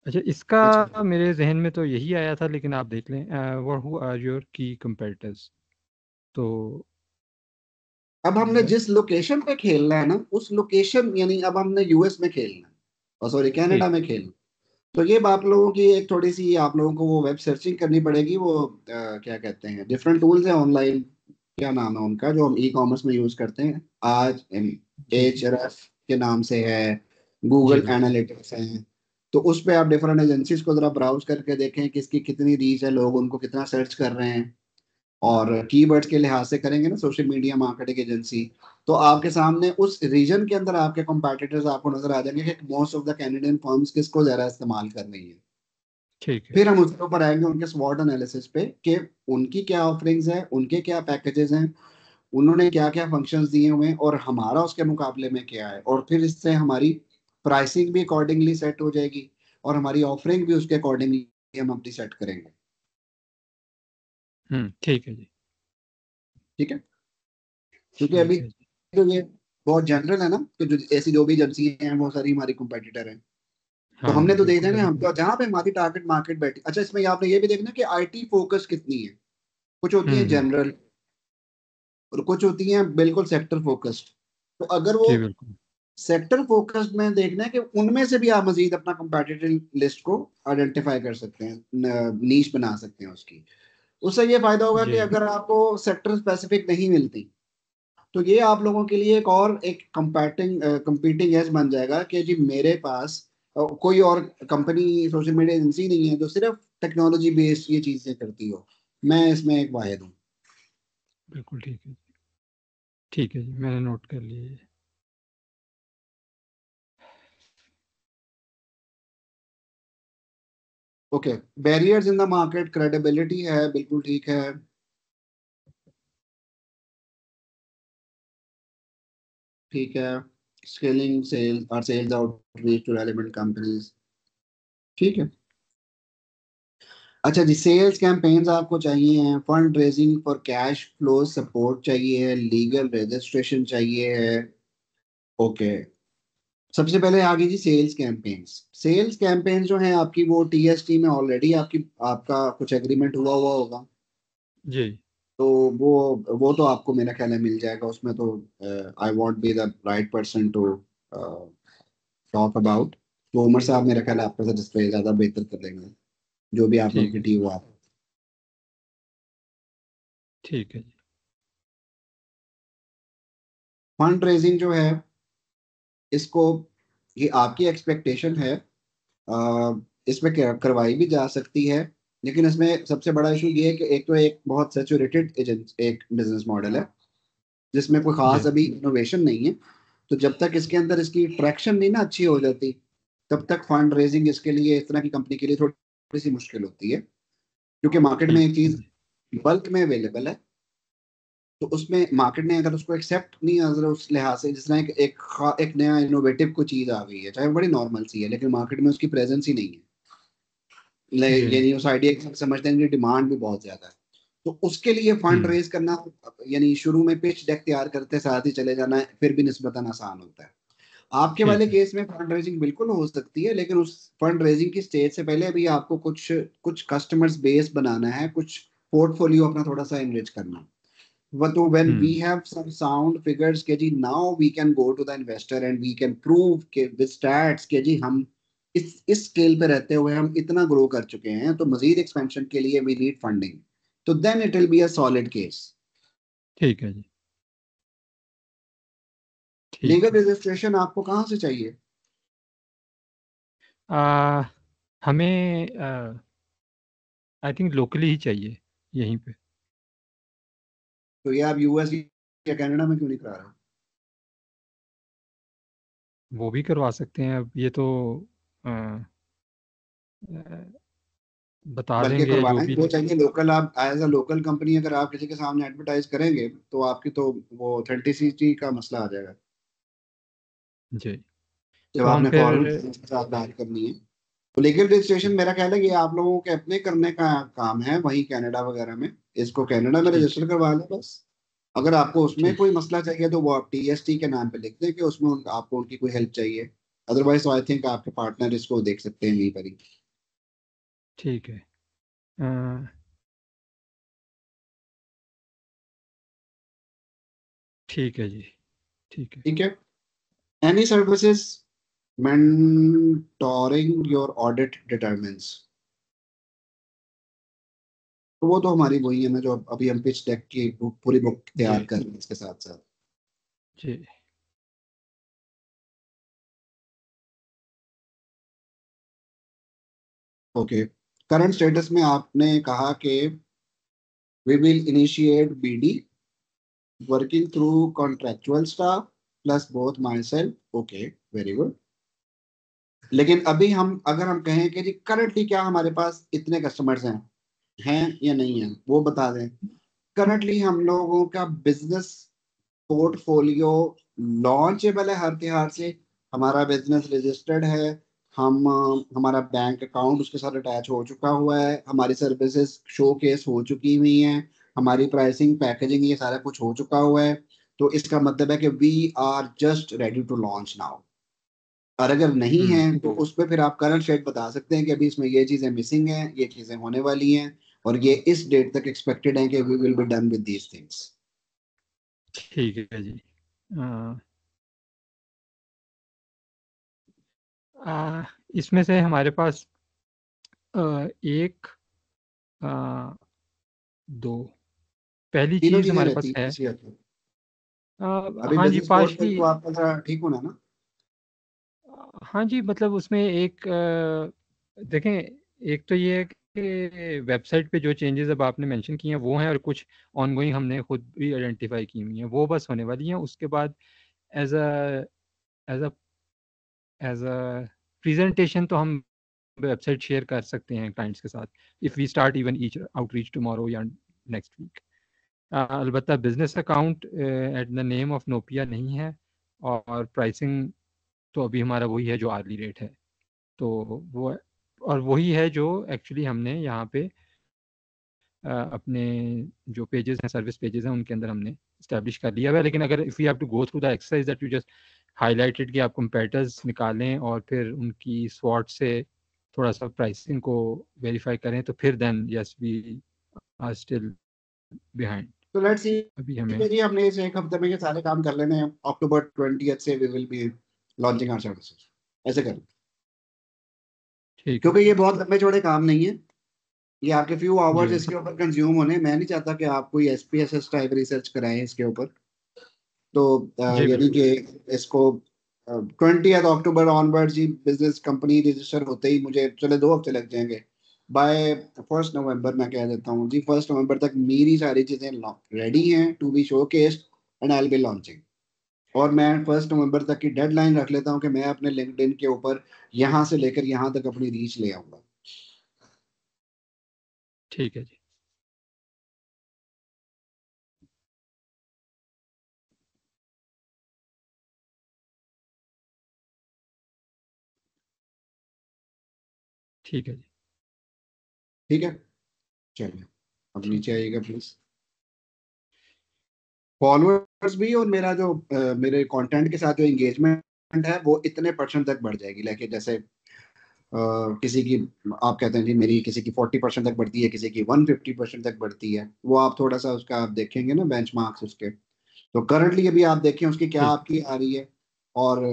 अच्छा, अच्छा, इसका मेरे जहन में तो यही आया था, लेकिन आप देख लें व्हाट हु आर योर की कंपेटिटर्स। तो अब हमने जिस लोकेशन पे खेलना है ना उस लोकेशन, यानी अब हमने यूएस में खेलना है और सॉरी कनाडा ठीक। में खेलना, तो ये आप लोगों की एक थोड़ी सी आप लोगों को वो वेब सर्चिंग करनी पड़ेगी, वो क्या कहते हैं डिफरेंट टूल्स हैं ऑनलाइन, क्या नाम है उनका जो हम ई कॉमर्स में यूज करते हैं आज, जी। एचआरएफ के नाम से है, जी गूगल बिल्कुल। एनालिटिक्स है। तो उस पे आप डिफरेंट एजेंसीज को जरा ब्राउज करके देखें किसकी कितनी रीच है, लोग उनको कितना सर्च कर रहे हैं, और कीवर्ड्स के लिहाज से करेंगे ना सोशल मीडिया मार्केटिंग एजेंसी, तो आपके सामने उस रीजन के अंदर आपके कॉम्पिटिटर्स आपको नजर आ जाएंगे कि most of the Canadian firms किसको ज्यादा इस्तेमाल कर रही है। ठीक है। फिर हम उसके ऊपर आएंगे उनके स्वॉट एनालिसिस पे कि उनकी क्या ऑफरिंग्स हैं, उनके क्या पैकेजेस हैं, उन्होंने क्या क्या फंक्शंस दिए हुए हैं और हमारा उसके मुकाबले में क्या है, और फिर इससे हमारी प्राइसिंग भी अकॉर्डिंगली सेट हो जाएगी और हमारी ऑफरिंग भी उसके अकॉर्डिंगली हम अपनी सेट करेंगे। ठीक है जी। ठीक है, क्योंकि अभी ठीक है जी। तो ये बहुत जनरल है ना कि जो ऐसी जो भी एजेंसी हैं वो सारी हमारी कंपेटिटर हैं, तो हाँ हमने तो देखना बिल्कुल है ना हम बिल्कुल। तो जहाँ पे हमारी टारगेट मार्केट बैठी। अच्छा, इसमें आपने ये भी देखना कि आईटी फोकस कितनी है, कुछ होती है हम्म। जनरल और कुछ होती हैं बिल्कुल सेक्टर फोकस्ड। तो अगर वो जी बिल्कुल। सेक्टर फोकस्ड में देखना है कि उनमें से भी आप मजीद अपना कंपेटिटिव लिस्ट को आइडेंटिफाई कर सकते हैं, नीश बना सकते हैं उसकी। उससे ये फायदा होगा कि जी। अगर आपको सेक्टर स्पेसिफिक नहीं मिलती तो ये आप लोगों के लिए एक कंपीटिंग एज बन जाएगा कि जी मेरे पास कोई और कंपनी सोशल मीडिया एजेंसी नहीं है जो सिर्फ टेक्नोलॉजी बेस्ड ये चीजें करती हो। मैं इसमें एक वाहिद हूँ। बिल्कुल ठीक है, ठीक है जी, मैंने नोट कर लिया ये। Okay, barriers in the market, credibility है, बिल्कुल ठीक है। ठीक है, स्केलिंग सेल्स और sales outreach to relevant companies, ठीक है। अच्छा जी, सेल्स कैंपेन्स आपको चाहिए हैं, fund raising for cash flow support चाहिए है, लीगल रजिस्ट्रेशन चाहिए है। ओके, सबसे पहले आ गई जी सेल्स कैंपेन्स। सेल्स कैंपेन जो है आपकी वो टीएसटी में ऑलरेडी आपका कुछ एग्रीमेंट हुआ हुआ होगा। जी तो वो तो आपको मेरा ख्याल है मिल जाएगा उसमें। तो I won't be the right person to talk about. तो उमर साहब मेरा ख्याल है आपका सजेस्ट ज्यादा बेहतर कर देंगे, जो भी आप लोग ठीक की है, टीम हो आप। ठीक है जी। फंड रेजिंग जो है इसको, ये आपकी एक्सपेक्टेशन है, इसमें करवाई भी जा सकती है। लेकिन इसमें सबसे बड़ा इशू ये है कि एक तो एक बहुत सैचुरेटेड एजेंट एक बिजनेस मॉडल है जिसमें कोई खास जी अभी इनोवेशन नहीं है। तो जब तक इसके अंदर इसकी ट्रैक्शन नहीं ना अच्छी हो जाती, तब तक फंड रेजिंग इसके लिए, इस तरह की कंपनी के लिए थोड़ी सी मुश्किल होती है। क्योंकि मार्केट में ठीक एक है चीज जी। बल्क में अवेलेबल है, तो उसमें मार्केट ने अगर उसको एक्सेप्ट नहीं, अगर उस लिहाज से जिस तरह एक नया इनोवेटिव कोई चीज आ गई है, चाहे वो बड़ी नॉर्मल सी है, लेकिन मार्केट में उसकी प्रेजेंस ही नहीं है, जी यानी उस आइडिया की समझते हैं कि डिमांड भी बहुत ज्यादा है। तो उसके लिए फंड रेज करना, यानी शुरू में पिच डेक तैयार करते साथ ही चले जाना है, फिर भी निस्बतन आसान होता है। आपके वाले ठीक है। केस में फंड रेजिंग बिल्कुल हो सकती है, लेकिन उस फंड रेजिंग की स्टेज से पहले भी आपको कुछ कुछ कस्टमर्स बेस बनाना है, कुछ पोर्टफोलियो अपना थोड़ा सा एनरिच करना है। But when we hmm have some sound figures के जी, now we can go to the investor and we can prove के with stats के जी हम इस स्केल पे रहते हुए हम इतना ग्रो कर चुके हैं, तो मजीद एक्सपेंशन के लिए we need funding, तो then it will be a solid case। ठीक है जी। ठीक लीगल है। रजिस्ट्रेशन आपको कहाँ से चाहिए? आ, हमें आई थिंक लोकली ही चाहिए, यहीं पे। तो ये आप यूएस या कनाडा में क्यों नहीं करा रहे? वो भी करवा सकते हैं, अब ये तो आ, आ, बता बल्कि देंगे जो करवाएं भी। वो चाहिए लोकल। आप एज अ लोकल कंपनी अगर आप किसी के सामने एडवर्टाइज करेंगे तो आपकी तो वो ऑथेंटिसिटी का मसला आ जाएगा जी, जब तो हम आपने फिर। फॉरेन के साथ बात करनी है। तो लीगल रजिस्ट्रेशन मेरा ख्याल है कि आप लोगों के अपने करने का काम है वहीं कनाडा वगैरह में। इसको कनाडा में ठीक है। रजिस्टर करवा लें बस। अगर आपको उसमें ठीक कोई मसला चाहिए तो वो आप टीएसटी के नाम पे लिख दें कि उसमें आपको उनकी कोई हेल्प चाहिए। अदरवाइज तो आई थिंक आपके पार्टनर इसको देख सकते हैं वहीं पर ही। ठीक है। आ, ठीक है जी। ठीक है। ठीक है। Any services mentoring your audit determines, तो वो तो हमारी वही है ना, जो अभी हम पिच डेक की पूरी बुक तैयार जी कर रहे हैं इसके साथ साथ। जी। ओके, करंट स्टेटस में आपने कहा कि we will initiate BD working through contractual staff plus both myself. Okay, very good. लेकिन अभी हम अगर हम कहें कि जी करंटली क्या हमारे पास इतने कस्टमर्स हैं या नहीं है, वो बता दें। करंटली हम लोगों का बिजनेस पोर्टफोलियो लॉन्चेबल है हर तिहार से। हमारा बिजनेस रजिस्टर्ड है, हम हमारा बैंक अकाउंट उसके साथ अटैच हो चुका हुआ है, हमारी सर्विसेज शो केस हो चुकी हुई हैं, हमारी प्राइसिंग पैकेजिंग ये सारा कुछ हो चुका हुआ है। तो इसका मतलब है कि we are just ready to launch now. और अगर नहीं है तो उस पर फिर आप करंट स्टेट बता सकते हैं कि अभी इसमें ये चीजें मिसिंग हैं, ये चीजें होने वाली हैं, और ये इस डेट तक एक्सपेक्टेड है कि we will be done with these things. ठीक है जी। इसमें से हमारे पास एक, आ, दो, पहली तीनों चीज चीजें हमारे रहती पास हैं है। इसी हद तक। अभी हाँ जी, बिजनेस पोर्टल पार्शली। तो आपका जरा ठीक होना ना। हाँ जी, मतलब उसमें एक देखें, एक तो ये है कि वेबसाइट पे जो चेंजेस अब आपने मेंशन किए हैं वो हैं, और कुछ ऑनगोइंग हमने खुद भी आइडेंटिफाई की हुई हैं, वो बस होने वाली हैं। उसके बाद as a as a as a presentation तो हम वेबसाइट शेयर कर सकते हैं क्लाइंट्स के साथ, if we start even each outreach tomorrow या नेक्स्ट वीक। अलबत्ता business account at the name of नोपिया नहीं है, और प्राइसिंग तो अभी हमारा वही है जो आर्ली रेट है। तो वो, और वही है जो एक्चुअली हमने यहाँ पे अपने जो पेजेस हैं, सर्विस पेजेस हैं, उनके अंदर हमने इस्टेब्लिश कर लिया हुआ है। लेकिन अगर if you have to go through the exercise that you just highlighted कि आप कंपेटर्स निकालें और फिर उनकी स्वॉट से थोड़ा सा प्राइसिंग को वेरीफाई करें, तो फिर then yes we are still behind. तो लेट्स सी अभी हमें जी, हमने इस एक हफ्ते में ये सारे काम कर लेने हैं। अक्टूबर 20 से we will be launching our services, ऐसे करें। ठीक है। क्योंकि ये बहुत लंबे चौड़े काम नहीं है, ये आपके फ्यू आवर्स जी इसके ऊपर कंज्यूम होने। मैं नहीं चाहता कि आप कोई एसपीएसएस टाइप रिसर्च कराएं इसके ऊपर। तो जी यानी बिल्कुल। कि इसको 20 अक्टूबर ऑनवर्ड जी बिजनेस कंपनी रजिस्टर होते ही मुझे चले 2 हफ्ते लग जाएंगे। बाय 1 नवंबर मैं कह देता हूँ जी, 1 नवंबर तक मेरी सारी चीजें रेडी हैं to be showcased and I will be launching. और मैं 1 नवंबर तक की डेडलाइन रख लेता हूँ कि मैं अपने लिंक्डइन के ऊपर यहाँ से लेकर यहाँ तक अपनी रीच ले आऊंगा। ठीक है जी। ठीक है जी। ठीक है, चलिए अब ठीक नीचे है। आइएगा प्लीज। फॉलोअर्स भी और मेरा जो मेरे कंटेंट के साथ जो एंगेजमेंट है वो इतने परसेंट तक बढ़ जाएगी। लेकिन जैसे किसी की, आप कहते हैं जी मेरी किसी की 40% तक बढ़ती है, किसी की 150% तक बढ़ती है, वो आप थोड़ा सा उसका आप देखेंगे ना बेंचमार्क्स उसके। तो करंटली अभी आप देखें उसकी क्या ठीक। आपकी आ रही है। और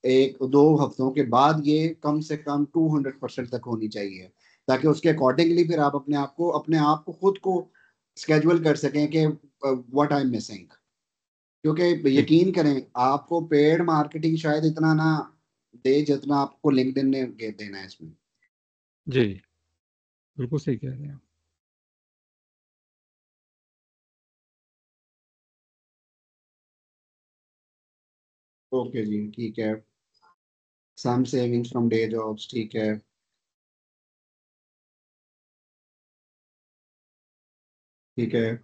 1-2 हफ्तों के बाद ये कम से कम 200% तक होनी चाहिए, ताकि उसके अकॉर्डिंगली फिर आप अपने आप को खुद को स्केड्यूल कर सकें कि व्हाट आई एम मिसिंग। क्योंकि ठीक। यकीन करें, आपको पेड मार्केटिंग शायद इतना ना दे जितना आपको लिंक्डइन ने देना है इसमें। जी बिल्कुल सही कह रहे हैं आप। ओके जी, ठीक है। सम सेविंग्स फ्रॉम डे जॉब्स, ठीक है। ठीक है।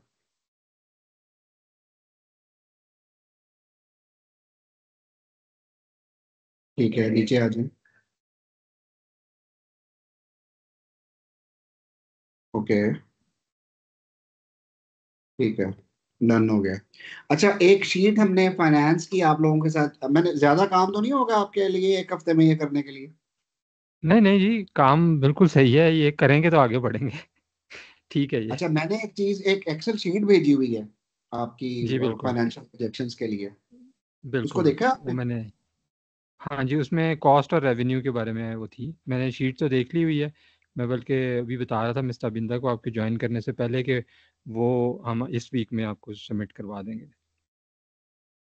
ठीक है, नीचे आ जाए। ओके, ठीक है, डन हो गया। अच्छा, एक शीट हमने फाइनेंस की आप लोगों के साथ, मैंने ज्यादा काम तो नहीं होगा आपके लिए एक हफ्ते में ये करने के लिए? नहीं नहीं जी, काम बिल्कुल सही है, ये करेंगे तो आगे बढ़ेंगे। ठीक है ये। अच्छा, मैंने एक चीज, एक एक्सेल शीट भेजी हुई है आपकी जी बिल्कुल। फाइनेंशियल प्रोजेक्शंस के लिए। उसको बिल्कुल देखा वो आपने? मैंने, हाँ जी, उसमें कॉस्ट और रेवेन्यू के बारे में वो थी, मैंने शीट तो देख ली हुई है। मैं बल्कि अभी बता रहा था मिस्टर बिंदा को आपके ज्वाइन करने से पहले कि वो हम इस वीक में आपको सबमिट करवा देंगे।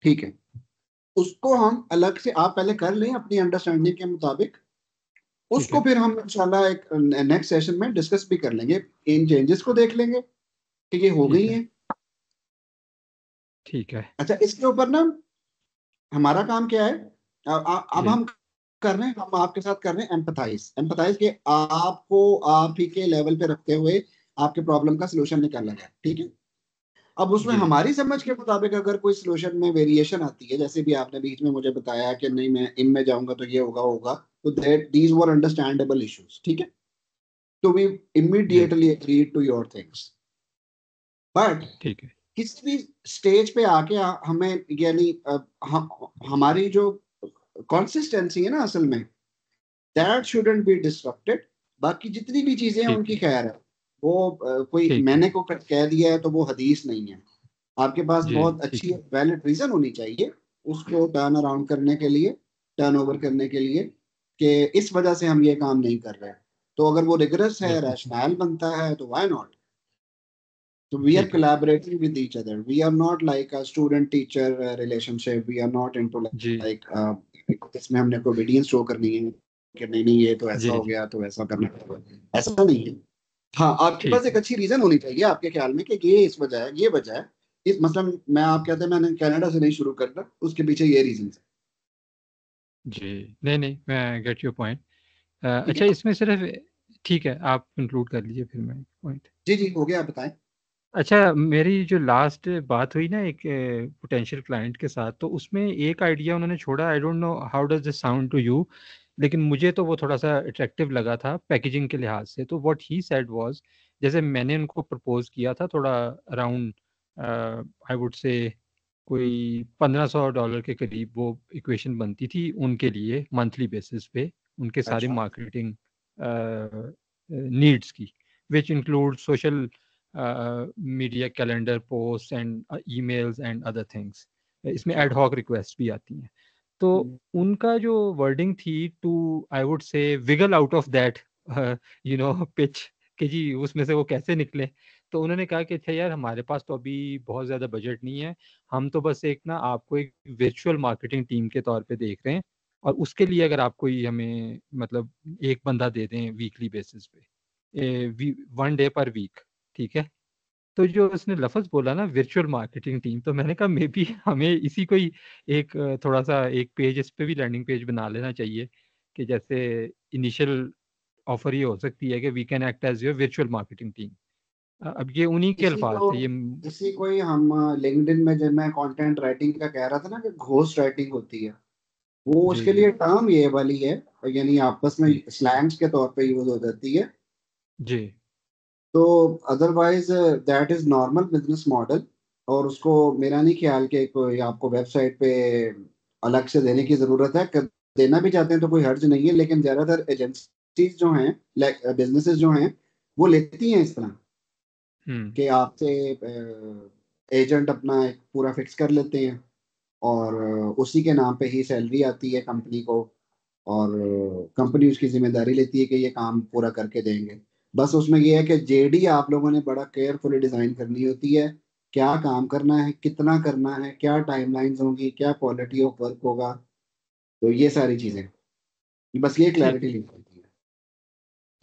ठीक है, उसको हम अलग से आप पहले कर लें अपनी अंडरस्टैंडिंग के मुताबिक। ठीक उसको है। फिर हम इंशाल्लाह एक नेक्स्ट सेशन में डिस्कस भी कर लेंगे। इन चेंजेस को देख लेंगे कि ये हो गई ठीक है। हैं। ठीक है। अच्छा, इसके ऊपर ना हमारा काम क्या है? अब जी। हम कर रहे हैं, हम आपके साथ कर रहे हैं एम्पथाइज। एम्पथाइज के आपको आप ही के लेवल पे रखते हुए आपके प्रॉब्लम का सोल्यूशन निकालना है, ठीक है। अब उसमें जी। हमारी समझ के मुताबिक अगर कोई सोल्यूशन में वेरिएशन आती है, जैसे भी आपने बीच में मुझे बताया कि नहीं मैं इनमें जाऊंगा तो ये होगा होगा, तो that these were understandable issues, ठीक है। तो वी जी। Immediately agreed to your things. But ठीक है। किसी भी स्टेज पे आके हमें यानी हमारी जो कंसिस्टेंसी है ना असल में, दैट शुडंट बी डिस्टरप्टेड। बाकी जितनी भी चीजें हैं ठीक उनकी है। खैर है। वो कोई ठीक है। मैंने को कह दिया है तो वो हदीस नहीं है। आपके पास जी बहुत ठीक अच्छी है। वैलिड रीजन होनी चाहिए उसको टर्न अराउंड करने के लिए, टर्न ओवर करने के लिए, कि इस वजह से हम ये काम नहीं कर रहे। तो अगर वो रिगरस है, बिल्कुल। रैशनल बनता है, तो why not. So we are ठीक है collaborating with each other. We are not like a student-teacher relationship. We are not into ji like इसमें हमने कोई obedience show करनी है कि नहीं नहीं ये तो ऐसा जी हो जी गया तो ऐसा करना है, ऐसा नहीं है। हाँ, आपके पास ठीक एक है अच्छी रीजन होनी चाहिए आपके ख्याल में कि ये इस वजह है, ये वजह है। इस मसलन मैं आप कहते हैं मैंने कनाडा से नहीं शुरू करना, उसके पीछे ये रीजन है। जी नहीं नहीं मैं गेट योर पॉइंट ठीक अच्छा है, इसमें सिर्फ ठीक है आप कंक्लूड कर लीजिए फिर मैं पॉइंट जी जी हो गया, आप बताएं। अच्छा मेरी जो लास्ट बात हुई ना एक पोटेंशियल क्लाइंट के साथ तो उसमें एक आइडिया उन्होंने छोड़ा I don't know how does this sound to you लेकिन मुझे तो वो थोड़ा सा अट्रैक्टिव लगा था पैकेजिंग के लिहाज से तो व्हाट ही सेड वाज जैसे मैंने उनको प्रपोज किया था थोड़ा अराउंड आई वुड से कोई $1500 के करीब वो इक्वेशन बनती थी उनके लिए मंथली बेसिस पे उनके सारे अच्छा, मार्केटिंग नीड्स की which include social media calendar post and emails and other things इसमें एड हॉक रिक्वेस्ट भी आती हैं तो उनका जो वर्डिंग थी to I would say wiggle out of that pitch कि जी उसमें से वो कैसे निकले तो उन्होंने कहा कि अच्छा यार हमारे पास तो अभी बहुत ज़्यादा बजट नहीं है हम तो बस एक ना आपको एक वर्चुअल मार्केटिंग टीम के तौर पे देख रहे हैं और उसके लिए अगर आप कोई हमें मतलब एक बंदा दे दें वीकली बेसिस पे 1 डे पर वीक ठीक है तो जो उसने लफ्ज बोला ना वर्चुअल मार्केटिंग टीम तो मैंने कहा मे बी हमें इसी को ही एक थोड़ा सा एक पेज इस पे भी लैंडिंग पेज बना लेना चाहिए कि जैसे इनिशियल ऑफर ये हो सकती है कि we can act as your virtual marketing team अब ये उन्हीं के इसी अल्फाज को थे ये इसी को ही हम लिंक्डइन में जब मैं कंटेंट राइटिंग का कह रहा था ना कि घोस्ट राइटिंग होती है, वो जी उसके जी लिए टर्म ये वाली है, यानी आपस में जी स्लैंग्स के तौर पे यूज हो जाती है। जी तो otherwise that is normal business model, और उसको मेरा नहीं ख्याल कि कोई आपको वेबसाइट पे अलग से देने की जरूरत है। देना भी चाहते हैं तो कोई हर्ज नहीं है, लेकिन ज्यादातर एजेंसीज जो हैं, बिजनेसेस जो हैं, वो लेती हैं इस तरह हम्म कि आपसे एजेंट अपना एक पूरा फिक्स कर लेते हैं, और उसी के नाम पे ही सैलरी आती है कंपनी को, और कंपनी उसकी जिम्मेदारी लेती है कि ये काम पूरा करके देंगे। बस उसमें ये है कि जेडी आप लोगों ने बड़ा केयरफुली डिजाइन करनी होती है, क्या काम करना है, कितना करना है, क्या टाइमलाइंस होंगी, क्या क्वालिटी ऑफ वर्क होगा। तो ये सारी चीजें, बस ये ठीक क्लैरिटी लिख होती है।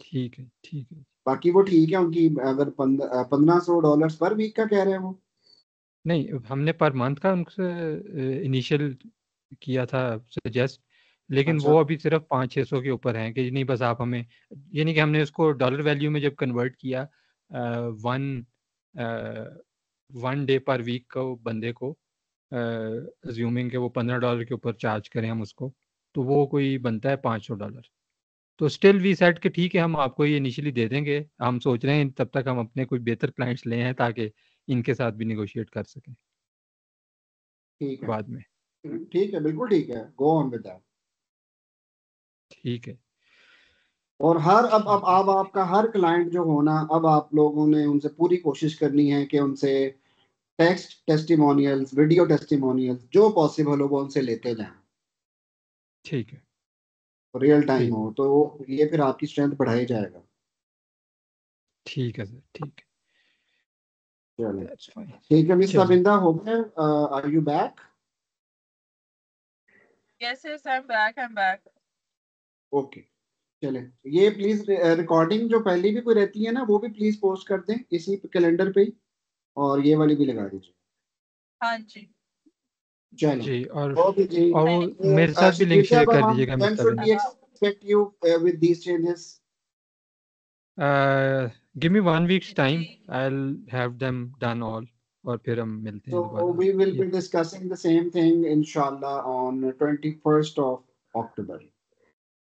ठीक है बाकी वो ठीक है, उनकी अगर $1500 पर वीक का कह रहे हैं वो। नहीं हमने पर मंथ का उनसे इनिशियल किया था सजेस्ट लेकिन अच्छा, वो अभी सिर्फ 500-600 के ऊपर हैं कि नहीं बस आप हमें यानी कि हमने उसको डॉलर वैल्यू में जब कन्वर्ट किया वन 1 डे पर वीक को बंदे को अज्यूमिंग कि वो $15 के ऊपर चार्ज करें हम उसको तो वो कोई बनता है $500 तो स्टिल वी सेट कि ठीक है हम आपको ये इनिशियली दे देंगे हम सोच रहे हैं तब तक हम अपने कोई बेहतर क्लाइंट्स ले हैं ताकि इनके साथ भी निगोशिएट कर सकें ठीक है, बाद में ठीक है, बिल्कुल ठीक है, गो ऑन विद दैट। ठीक है और हर अब ठीक है आपका हर क्लाइंट जो होना, अब आप लोगों ने उनसे पूरी कोशिश करनी है कि उनसे टेक्स्ट टेस्टिमोनियल्स, वीडियो टेस्टिमोनियल्स जो पॉसिबल हो वो उनसे लेते जाएं, ठीक है रियल टाइम ठीक हो तो ये फिर आपकी स्ट्रेंथ बढ़ाई जाएगा। ठीक है सर ठीक चलो, है दैट्स फाइन ठीक है मिस चलिए अबिंदा, हो गए? Are you back? Yes, yes, I'm back. I'm back. Okay, चले। ये प्लीज रिकॉर्डिंग जो पहले भी कोई रहती है ना, वो भी प्लीज पोस्ट कर दें इसी कैलेंडर पे ही, और ये वाली भी लगा दीजिए। हाँ जी। चलो, जी ओके जी। और वो Thank मेरे साथ भी लिंक शिद्वित, शेयर अब कर हम दीजिएगा when mister should we Binda expect you with these changes? Give me 1 weeks time I will have them done all और फिर हम मिलते हैं So दोबारा we will ये be discussing the same thing inshallah on 21st of October.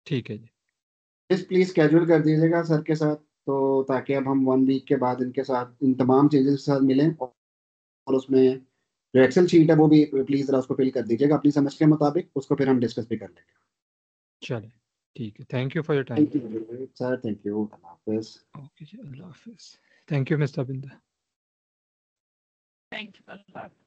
ठीक है जी please schedule कर दीजिएगा सर के साथ, तो ताकि अब हम 1 वीक के बाद इनके साथ इन तमाम चेंजेस के साथ मिलें, और उसमें जो एक्सेल शीट है वो भी प्लीज जरा उसको फिल कर दीजिएगा अपनी समझ के मुताबिक, उसको फिर हम डिस्कस भी कर लेंगे। चलिए ठीक है thank you for your time thank you sir, thank you, अल्लाह हाफिज। ओके जी अल्लाह हाफिज thank you mister Binda you.